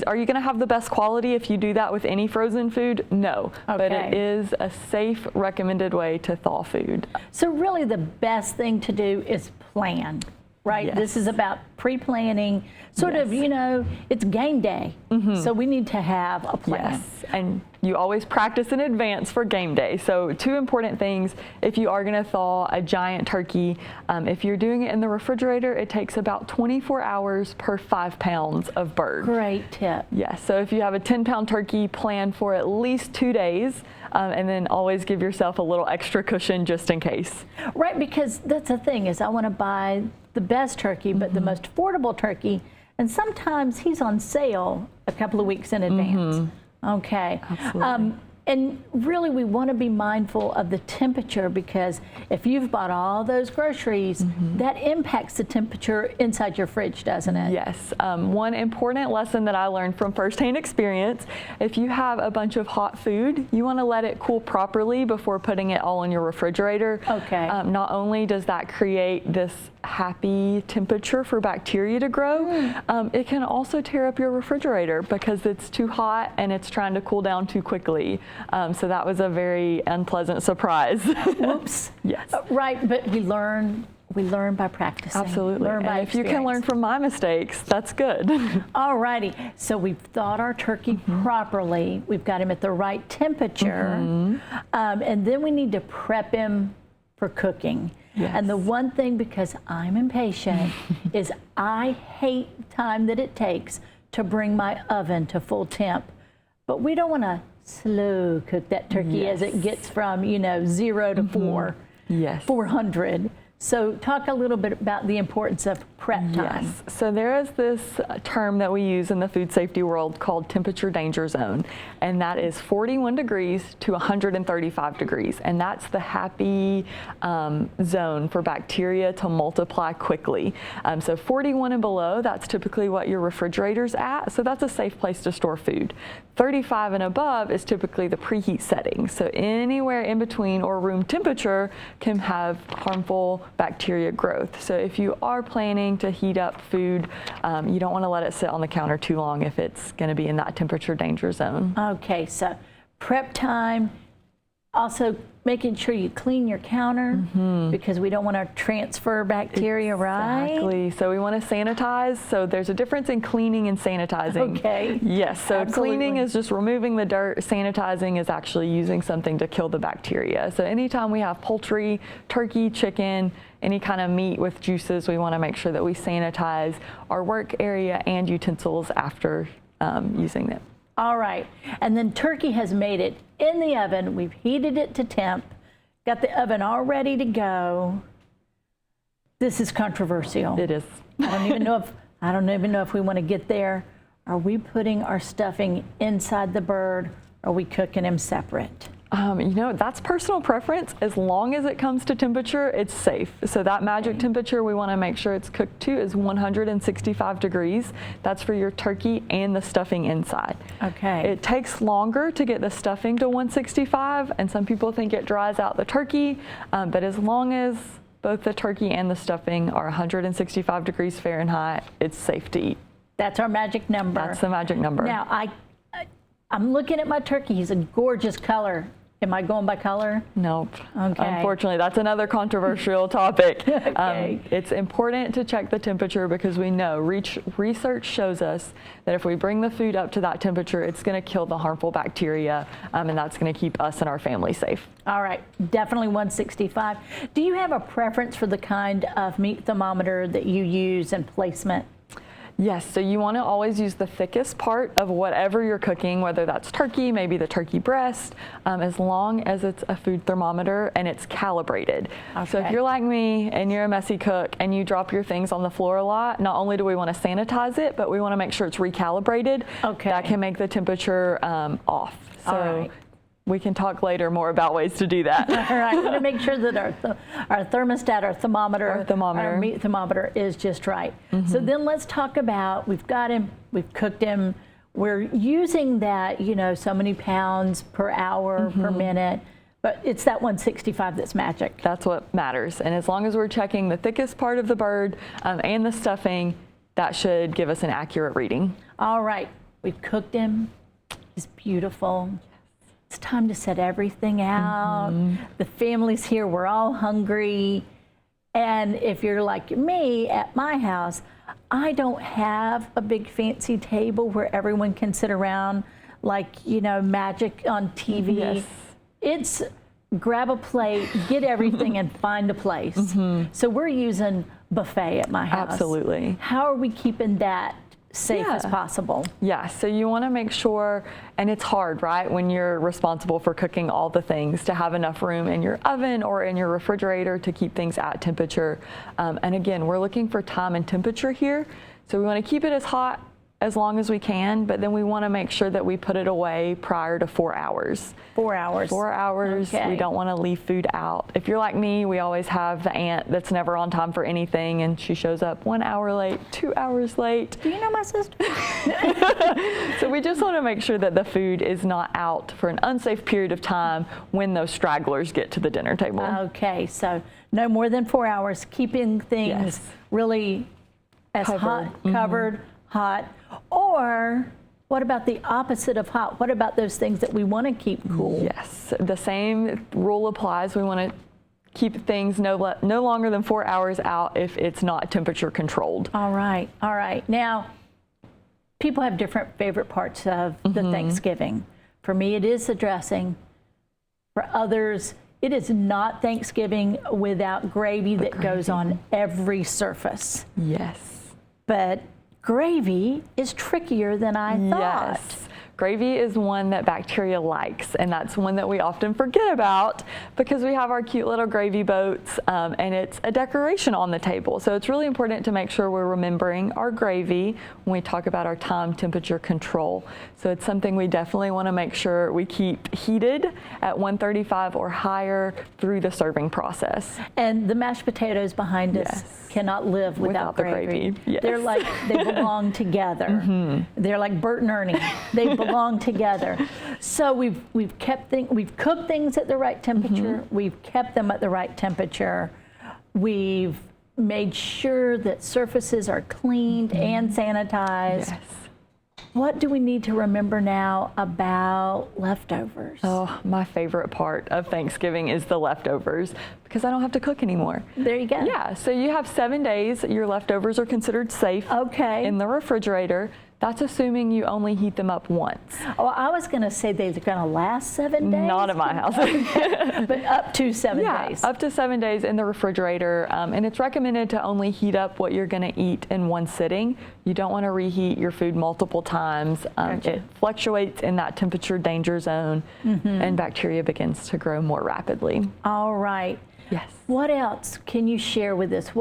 Are you going to have the best quality if you do that with any frozen food? No, but it is a safe, recommended way to thaw food. So really the best thing to do is plan, right? Yes. This is about pre-planning, sort Yes. of, it's game day. Mm-hmm. So we need to have a plan. Yes, and you always practice in advance for game day. So 2 important things if you are going to thaw a giant turkey. If you're doing it in the refrigerator, it takes about 24 hours per 5 pounds of bird. Great tip. Yes, so if you have a 10-pound turkey, plan for at least 2 days, and then always give yourself a little extra cushion just in case. Right, because that's the thing is I want to buy the best turkey, but the most affordable turkey, and sometimes he's on sale a couple of weeks in advance. Okay. Absolutely. And really we want to be mindful of the temperature, because if you've bought all those groceries, that impacts the temperature inside your fridge, doesn't it? Yes. One important lesson that I learned from firsthand experience, if you have a bunch of hot food, you want to let it cool properly before putting it all in your refrigerator. Okay. Not only does that create this happy temperature for bacteria to grow, it can also tear up your refrigerator because it's too hot and it's trying to cool down too quickly. So that was a very unpleasant surprise. Whoops. Yes. Right, but we learn by practicing. Absolutely. Learn by and if you can learn from my mistakes, that's good. All righty. So we've thawed our turkey properly. We've got him at the right temperature. And then we need to prep him for cooking. Yes. And the one thing, because I'm impatient, is I hate the time that it takes to bring my oven to full temp. But we don't want to slow cook that turkey as it gets from, 0 to 400. So talk a little bit about the importance of prep time. Yes. So there is this term that we use in the food safety world called temperature danger zone, and that is 41 degrees to 135 degrees, and that's the happy zone for bacteria to multiply quickly. So 41 and below, that's typically what your refrigerator's at, so that's a safe place to store food. 35 and above is typically the preheat setting, so anywhere in between or room temperature can have harmful bacteria growth. So if you are planning to heat up food, you don't want to let it sit on the counter too long if it's going to be in that temperature danger zone. Okay, so prep time. Also, making sure you clean your counter because we don't want to transfer bacteria, right? Exactly. So we want to sanitize. So there's a difference in cleaning and sanitizing. Okay. Yes. So Absolutely. Cleaning is just removing the dirt. Sanitizing is actually using something to kill the bacteria. So anytime we have poultry, turkey, chicken, any kind of meat with juices, we want to make sure that we sanitize our work area and utensils after using them. All right, and then turkey has made it in the oven. We've heated it to temp, got the oven all ready to go. This is controversial. It is. I don't even know if we want to get there. Are we putting our stuffing inside the bird? Or are we cooking him separate? That's personal preference. As long as it comes to temperature, it's safe. So that magic temperature we want to make sure it's cooked to is 165 degrees. That's for your turkey and the stuffing inside. Okay. It takes longer to get the stuffing to 165, and some people think it dries out the turkey, but as long as both the turkey and the stuffing are 165 degrees Fahrenheit, it's safe to eat. That's our magic number. That's the magic number. Now, I'm looking at my turkey. He's a gorgeous color. Am I going by color? Nope. Okay. Unfortunately, that's another controversial topic. Okay. It's important to check the temperature because we know research shows us that if we bring the food up to that temperature, it's going to kill the harmful bacteria, and that's going to keep us and our family safe. All right, definitely 165. Do you have a preference for the kind of meat thermometer that you use and placement? Yes, so you want to always use the thickest part of whatever you're cooking, whether that's turkey, maybe the turkey breast, as long as it's a food thermometer and it's calibrated. Okay. So if you're like me and you're a messy cook and you drop your things on the floor a lot, not only do we want to sanitize it, but we want to make sure it's recalibrated. Okay. That can make the temperature off. So All right. we can talk later more about ways to do that. All right, I'm going to make sure that our thermostat, our thermometer, our meat thermometer is just right. So then let's talk about, we've got him, we've cooked him, we're using that, so many pounds per hour, per minute, but it's that 165 that's magic. That's what matters. And as long as we're checking the thickest part of the bird and the stuffing, that should give us an accurate reading. All right, we've cooked him, he's beautiful. It's time to set everything out. The family's here, we're all hungry. And if you're like me at my house, I don't have a big fancy table where everyone can sit around like, magic on TV. Yes. It's grab a plate, get everything and find a place. So we're using buffet at my house. Absolutely. How are we keeping that safe as possible? Yeah, so you want to make sure, and it's hard, right, when you're responsible for cooking all the things, to have enough room in your oven or in your refrigerator to keep things at temperature. And again, we're looking for time and temperature here. So we want to keep it as hot as long as we can, but then we want to make sure that we put it away prior to 4 hours. 4 hours. 4 hours. Okay. We don't want to leave food out. If you're like me, we always have the aunt that's never on time for anything, and she shows up 1 hour late, 2 hours late. Do you know my sister? So we just want to make sure that the food is not out for an unsafe period of time when those stragglers get to the dinner table. Okay, so no more than 4 hours, keeping things really as Covered. hot, covered, hot. Or what about the opposite of hot? What about those things that we want to keep cool? Yes, the same rule applies. We want to keep things no longer than 4 hours out if it's not temperature controlled. All right, all right. Now, people have different favorite parts of the Thanksgiving. For me, it is the dressing. For others, it is not Thanksgiving without gravy that goes on every surface. Yes. But gravy is trickier than I thought. Yes. Gravy is one that bacteria likes, and that's one that we often forget about because we have our cute little gravy boats, and it's a decoration on the table. So it's really important to make sure we're remembering our gravy when we talk about our time temperature control. So it's something we definitely want to make sure we keep heated at 135 or higher through the serving process. And the mashed potatoes behind us cannot live without the gravy. Yes. They're like, they belong together. They're like Bert and Ernie. They belong together. So we've cooked things at the right temperature. We've kept them at the right temperature. We've made sure that surfaces are cleaned and sanitized. Yes. What do we need to remember now about leftovers? Oh, my favorite part of Thanksgiving is the leftovers because I don't have to cook anymore. There you go. Yeah, so you have 7 days. Your leftovers are considered safe in the refrigerator. That's assuming you only heat them up once. Oh, I was going to say they're going to last 7 days. Not at my house. But up to 7 days. Up to 7 days in the refrigerator. And it's recommended to only heat up what you're going to eat in one sitting. You don't want to reheat your food multiple times. Gotcha. It fluctuates in that temperature danger zone, and bacteria begins to grow more rapidly. All right. Yes. What else can you share with us?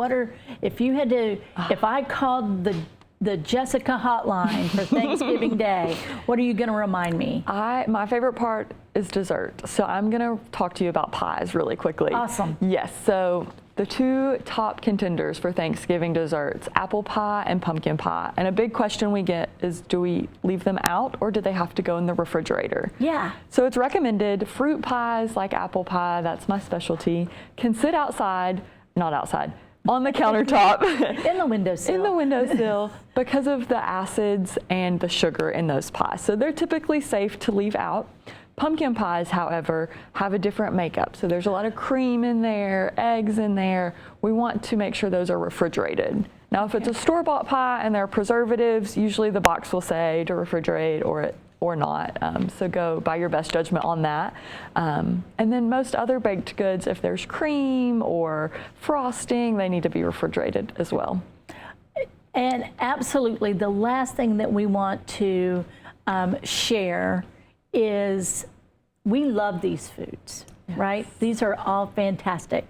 If I called the Jessica hotline for Thanksgiving Day, what are you going to remind me? My favorite part is dessert. So I'm going to talk to you about pies really quickly. Awesome. Yes. So the 2 top contenders for Thanksgiving desserts, apple pie and pumpkin pie. And a big question we get is, do we leave them out or do they have to go in the refrigerator? Yeah. So it's recommended fruit pies like apple pie, that's my specialty, can sit outside, not outside, on the countertop. In the windowsill. In the windowsill because of the acids and the sugar in those pies. So they're typically safe to leave out. Pumpkin pies, however, have a different makeup. So there's a lot of cream in there, eggs in there. We want to make sure those are refrigerated. Now, if it's a store-bought pie and there are preservatives, usually the box will say to refrigerate or not. So go by your best judgment on that. And then most other baked goods, if there's cream or frosting, they need to be refrigerated as well. And absolutely, the last thing that we want to share is we love these foods, right? These are all fantastic.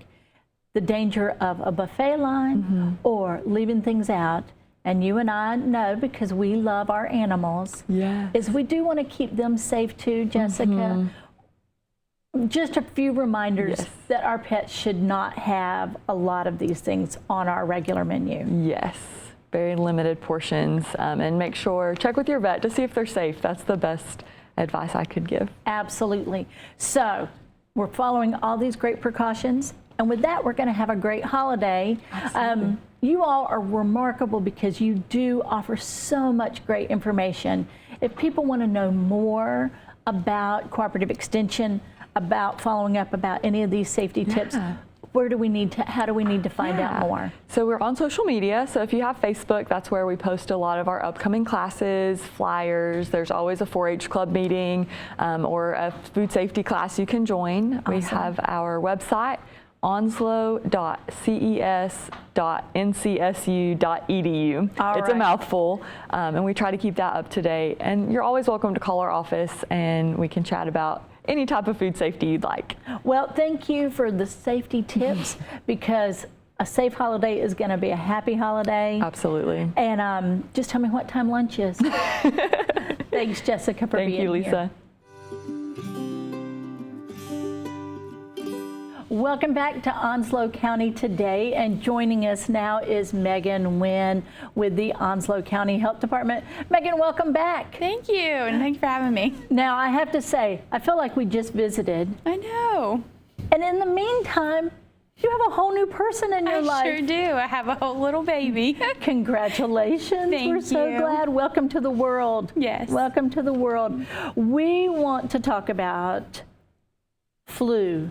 The danger of a buffet line or leaving things out, and you and I know because we love our animals, is we do want to keep them safe too, Jessica. Just a few reminders that our pets should not have a lot of these things on our regular menu. Yes, very limited portions, and make sure, check with your vet to see if they're safe. That's the best advice I could give. Absolutely. So we're following all these great precautions, and with that, we're going to have a great holiday. You all are remarkable because you do offer so much great information. If people want to know more about Cooperative Extension, about following up about any of these safety tips, how do we need to find out more? So we're on social media. So if you have Facebook, that's where we post a lot of our upcoming classes, flyers. There's always a 4-H club meeting or a food safety class you can join. Awesome. We have our website, onslow.ces.ncsu.edu. It's a mouthful, and we try to keep that up to date. And you're always welcome to call our office, and we can chat about any type of food safety you'd like. Well, thank you for the safety tips because a safe holiday is going to be a happy holiday. Absolutely. And just tell me what time lunch is. Thanks, Jessica, for being here. Thank you, Lisa. Welcome back to Onslow County Today, and joining us now is Megan Winn with the Onslow County Health Department. Megan, welcome back. Thank you, and thank you for having me. Now, I have to say, I feel like we just visited. I know. And in the meantime, you have a whole new person in your life. I sure do. I have a whole little baby. Congratulations. Thank We're so you. glad. Welcome to the world. Yes. Welcome to the world. We want to talk about flu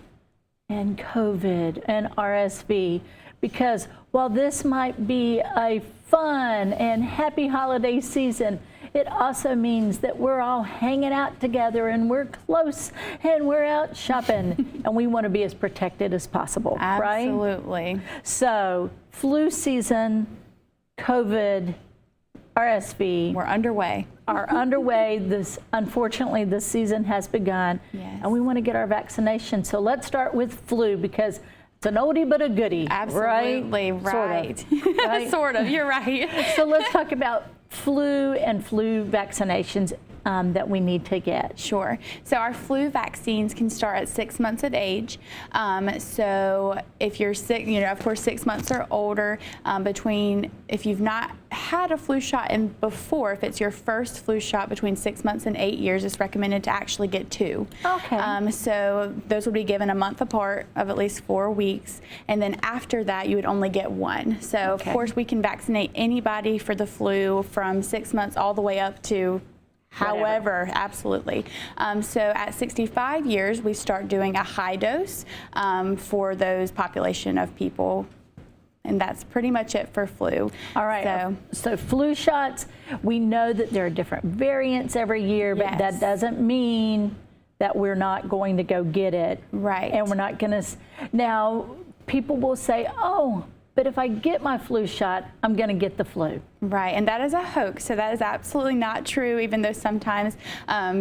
and COVID and RSV, because while this might be a fun and happy holiday season, it also means that we're all hanging out together and we're close and we're out shopping and we want to be as protected as possible, right? Absolutely. So flu season, COVID, RSV We're underway. are underway. Unfortunately, this season has begun, Yes. and we want to get our vaccination. So let's start with flu because it's an oldie but a goodie, Absolutely right? right. Sort of, right? Sort of. You're right. So let's talk about flu and flu vaccinations. that we need to get? Sure. So our flu vaccines can start at 6 months of age. So if you're sick, of course, 6 months or older, if you've not had a flu shot before, if it's your first flu shot between 6 months and 8 years, it's recommended to actually get 2. Okay. So those will be given a month apart of at least 4 weeks. And then after that, you would only get 1. So of course, we can vaccinate anybody for the flu from 6 months all the way up to however, absolutely. So at 65 years, we start doing a high dose for those population of people. And that's pretty much it for flu. All right. So flu shots, we know that there are different variants every year, but that doesn't mean that we're not going to go get it. Right. And we're not going to. Now, people will say, oh, but if I get my flu shot, I'm going to get the flu. Right, and that is a hoax. So that is absolutely not true, even though sometimes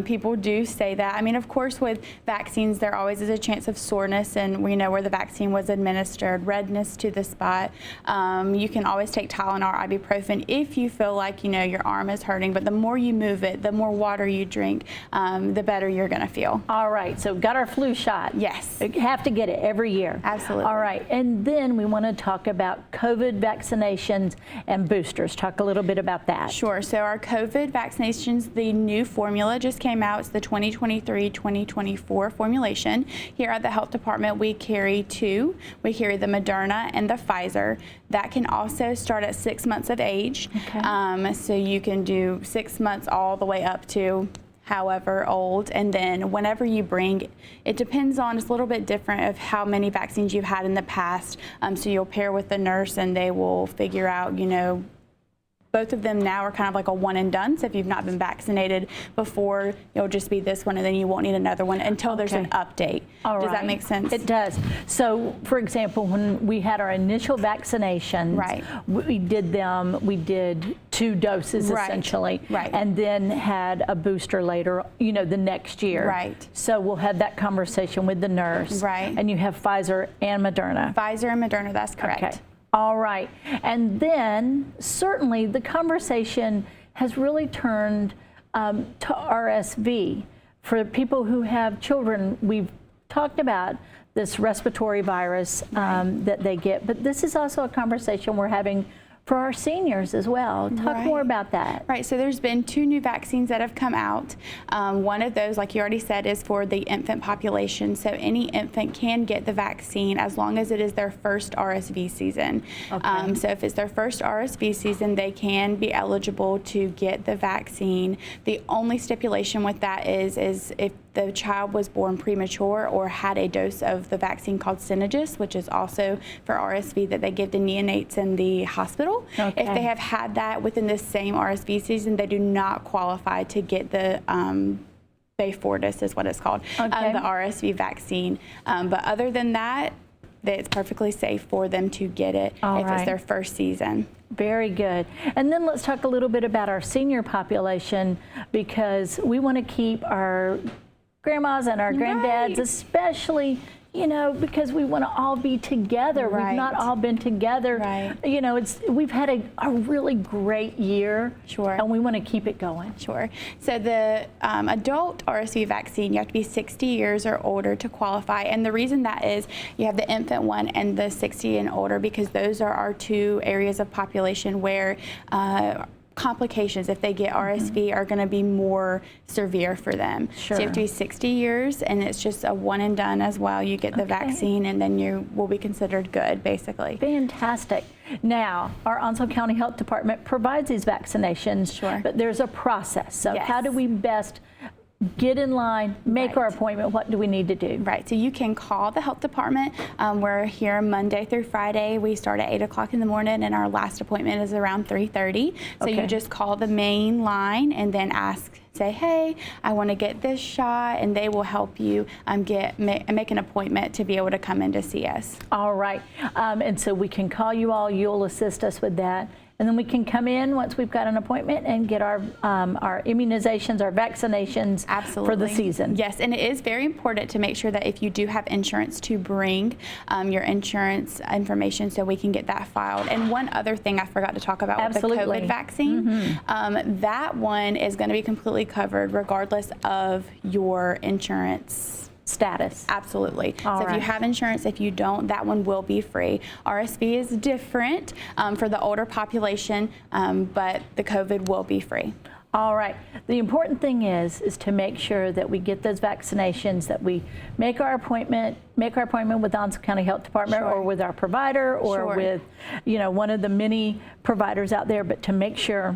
people do say that. I mean, of course, with vaccines, there always is a chance of soreness, and we know where the vaccine was administered, redness to the spot. You can always take Tylenol or ibuprofen if you feel like, your arm is hurting, but the more you move it, the more water you drink, the better you're going to feel. All right, so got our flu shot. Yes. We have to get it every year. Absolutely. All right, and then we want to talk about COVID vaccinations and boosters. Talk a little bit about that. Sure. So our COVID vaccinations, the new formula just came out. It's the 2023-2024 formulation. Here at the health department, we carry 2. We carry the Moderna and the Pfizer. That can also start at 6 months of age. Okay. So you can do 6 months all the way up to however old, and then whenever you bring, it depends on, it's a little bit different of how many vaccines you've had in the past. So you'll pair with the nurse and they will figure out, both of them now are kind of like a one and done. So if you've not been vaccinated before, it'll just be this one, and then you won't need another one until there's an update. Does that make sense? It does. So, for example, when we had our initial vaccinations, we did 2 doses essentially, and then had a booster later, the next year. Right. So we'll have that conversation with the nurse. Right. And you have Pfizer and Moderna. Pfizer and Moderna, that's correct. Okay. All right. And then certainly the conversation has really turned to RSV. For people who have children, we've talked about this respiratory virus that they get, but this is also a conversation we're having for our seniors as well. Talk more about that. Right, so there's been 2 new vaccines that have come out. One of those, like you already said, is for the infant population. So any infant can get the vaccine as long as it is their first RSV season. Okay. So if it's their first RSV season, they can be eligible to get the vaccine. The only stipulation with that is if the child was born premature or had a dose of the vaccine called Synagis, which is also for RSV that they give to neonates in the hospital. Okay. If they have had that within the same RSV season, they do not qualify to get the Beyfortus is what it's called, the RSV vaccine. But other than that, it's perfectly safe for them to get it if it's their first season. Very good. And then let's talk a little bit about our senior population, because we want to keep our grandmas and our granddads, especially, because we want to all be together. We've not all been together. We've had a really great year. And we want to keep it going. So the adult RSV vaccine, you have to be 60 years or older to qualify. And the reason that is, you have the infant one and the 60 and older, because those are our 2 areas of population where complications, if they get RSV, are going to be more severe for them. So you have to be 60 years, and it's just a one and done as well. You get the vaccine, and then you will be considered good, basically. Fantastic. Now, our Onslow County Health Department provides these vaccinations, but there's a process. So how do we best get in line, make our appointment? What do we need to do? So you can call the health department. We're here Monday through Friday. We start at 8 o'clock in the morning, and our last appointment is around 3:30. So you just call the main line and then say, hey, I want to get this shot, and they will help you make an appointment to be able to come in to see us. All right. And so we can call you all. You'll assist us with that. And then we can come in once we've got an appointment and get our immunizations, our vaccinations Absolutely. for the season. Yes, and it is very important to make sure that if you do have insurance to bring your insurance information so we can get that filed. And one other thing I forgot to talk about with the COVID vaccine, that one is going to be completely covered regardless of your insurance status. Absolutely. All so if you have insurance, if you don't, that one will be free. RSV is different for the older population, but the COVID will be free. All right. The important thing is to make sure that we get those vaccinations, that we make our appointment with the Onslow County Health Department or with our provider or with, one of the many providers out there, but to make sure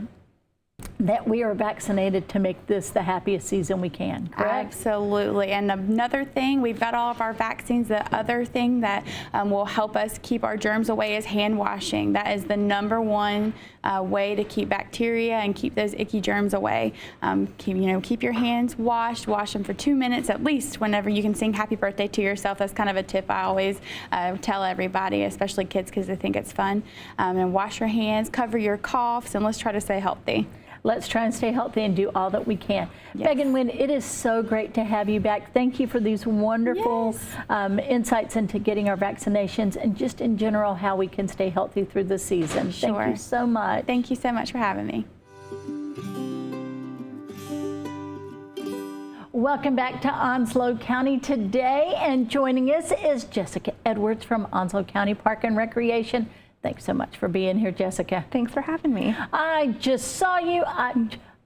that we are vaccinated to make this the happiest season we can, correct? Absolutely. And another thing, we've got all of our vaccines. The other thing that will help us keep our germs away is hand washing. That is the #1 way to keep bacteria and keep those icky germs away. Keep your hands washed. Wash them for 2 minutes at least whenever you can sing happy birthday to yourself. That's kind of a tip I always tell everybody, especially kids, because they think it's fun. And wash your hands, cover your coughs, and let's try to stay healthy. Let's try and stay healthy and do all that we can. Yes. Megan, Winn, it is so great to have you back. Thank you for these wonderful insights into getting our vaccinations and just in general how we can stay healthy through the season. Sure. Thank you so much. Thank you so much for having me. Welcome back to Onslow County Today, and joining us is Jessica Edwards from Onslow County Park and Recreation. Thanks so much for being here, Jessica. Thanks for having me. I just saw you. I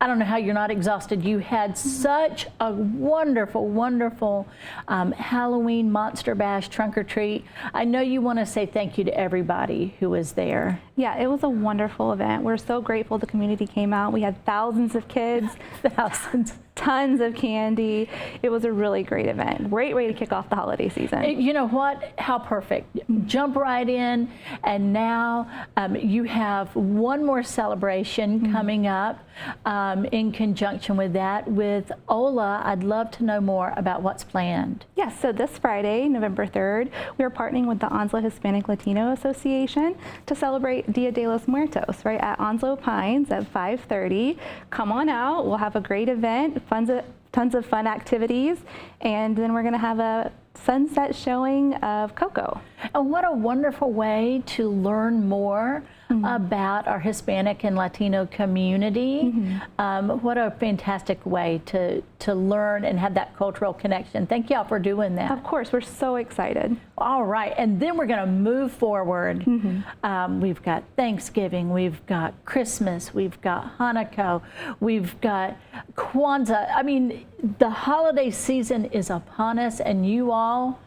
don't know how you're not exhausted. You had such a wonderful, wonderful Halloween Monster Bash trunk or treat. I know you want to say thank you to everybody who was there. Yeah, it was a wonderful event. We're so grateful the community came out. We had thousands of kids, tons of candy. It was a really great event. Great way to kick off the holiday season. You know what? How perfect. Jump right in. And now you have one more celebration coming up in conjunction with that with Ola. I'd love to know more about what's planned. Yes, so this Friday, November 3rd, we are partnering with the Onslow Hispanic Latino Association to celebrate Dia de los Muertos, right at Onslow Pines at 5:30. Come on out. We'll have a great event, tons of fun activities, and then we're going to have a sunset showing of Coco. And what a wonderful way to learn more about our Hispanic and Latino community. What a fantastic way to learn and have that cultural connection. Thank y'all for doing that. Of course, we're so excited. All right, and then we're going to move forward. We've got Thanksgiving, we've got Christmas, we've got Hanukkah, we've got Kwanzaa. I mean, the holiday season is upon us, and you all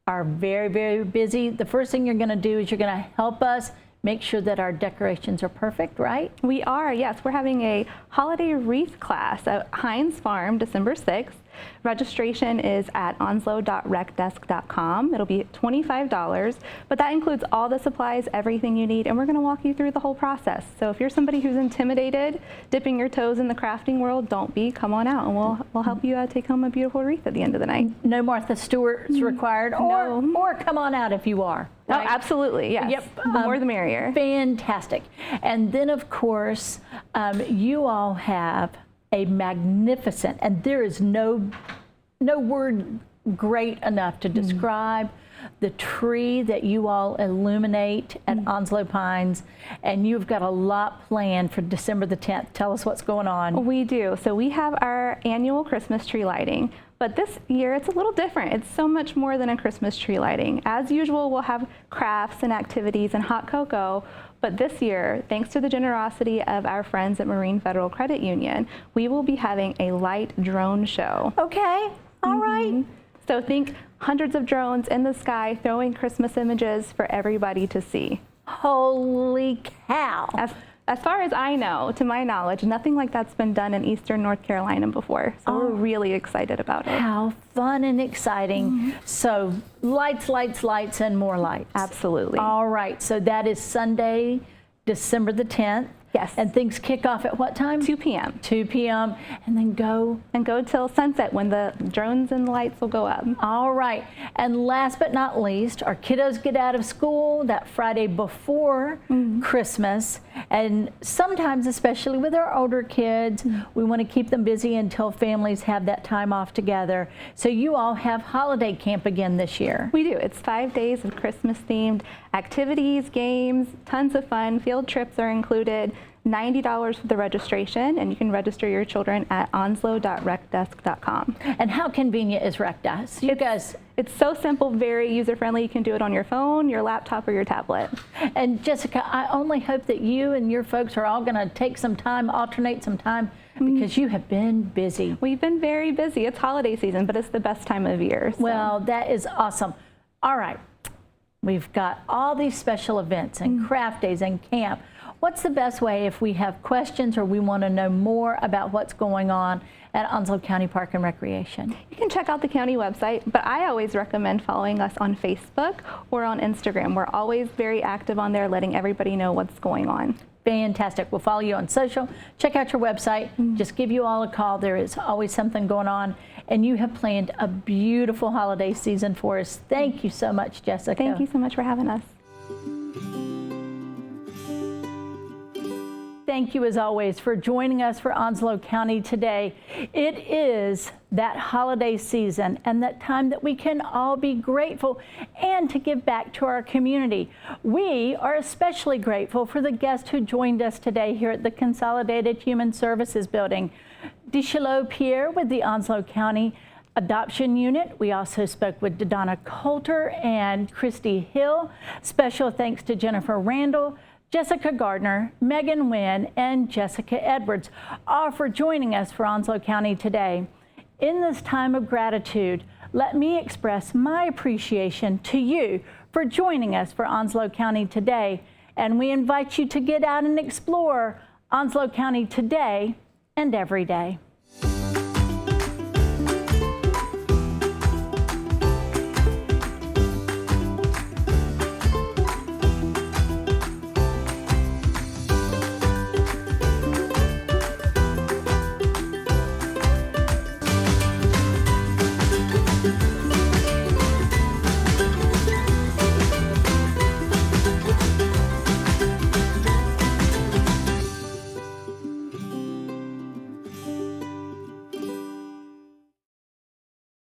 are very, very busy. The first thing you're going to do is you're going to help us make sure that our decorations are perfect, right? We are, yes. We're having a holiday wreath class at Heinz Farm, December 6th. Registration is at onslow.recdesk.com. It'll be $25, but that includes all the supplies, everything you need, and we're going to walk you through the whole process. So if you're somebody who's intimidated, dipping your toes in the crafting world, don't be. Come on out, and we'll help you take home a beautiful wreath at the end of the night. No Martha Stewart's required, or come on out if you are. Right? Right? Oh, absolutely, yes. Yep. The more the merrier. Fantastic. And then, of course, you all have a magnificent, and there is no word great enough to describe the tree that you all illuminate at Onslow Pines, and you've got a lot planned for December the 10th. Tell us what's going on. We do. So we have our annual Christmas tree lighting, but this year it's a little different. It's so much more than a Christmas tree lighting. As usual, we'll have crafts and activities and hot cocoa, but this year, thanks to the generosity of our friends at Marine Federal Credit Union, we will be having a light drone show. Okay, all right. So think hundreds of drones in the sky throwing Christmas images for everybody to see. Holy cow. As far as I know, to my knowledge, nothing like that's been done in Eastern North Carolina before. So we're really excited about it. How fun and exciting. So lights, lights, lights, and more lights. Absolutely. All right, so that is Sunday, December the 10th. Yes. And things kick off at what time? 2 p.m. 2 p.m. and then go till sunset when the drones and the lights will go up. All right. And last but not least, our kiddos get out of school that Friday before Christmas, And sometimes, especially with our older kids, we want to keep them busy until families have that time off together. So you all have holiday camp again this year. We do. It's 5 days of Christmas-themed activities, games, tons of fun. Field trips are included. $90 for the registration, and you can register your children at onslow.recdesk.com. And how convenient is RecDesk? You guys, it's so simple, very user-friendly. You can do it on your phone, your laptop, or your tablet. And Jessica, I only hope that you and your folks are all going to take some time, alternate some time, because you have been busy. We've been very busy. It's holiday season, but it's the best time of year. So. Well, that is awesome. All right. We've got all these special events and craft days and camp. What's the best way if we have questions or we want to know more about what's going on at Onslow County Park and Recreation? You can check out the county website, but I always recommend following us on Facebook or on Instagram. We're always very active on there, letting everybody know what's going on. Fantastic. We'll follow you on social. Check out your website. Just give you all a call. There is always something going on. And you have planned a beautiful holiday season for us. Thank you so much, Jessica. Thank you so much for having us. Thank you, as always, for joining us for Onslow County Today. It is that holiday season and that time that we can all be grateful and to give back to our community. We are especially grateful for the guests who joined us today here at the Consolidated Human Services Building. Duchelot Pierre with the Onslow County Adoption Unit. We also spoke with DaDonna Coulter and Kristy Hill. Special thanks to Jennifer Randall, Jessica Gardner, Megan Winn, and Jessica Edwards, all for joining us for Onslow County Today. In this time of gratitude, let me express my appreciation to you for joining us for Onslow County Today, and we invite you to get out and explore Onslow County today and every day.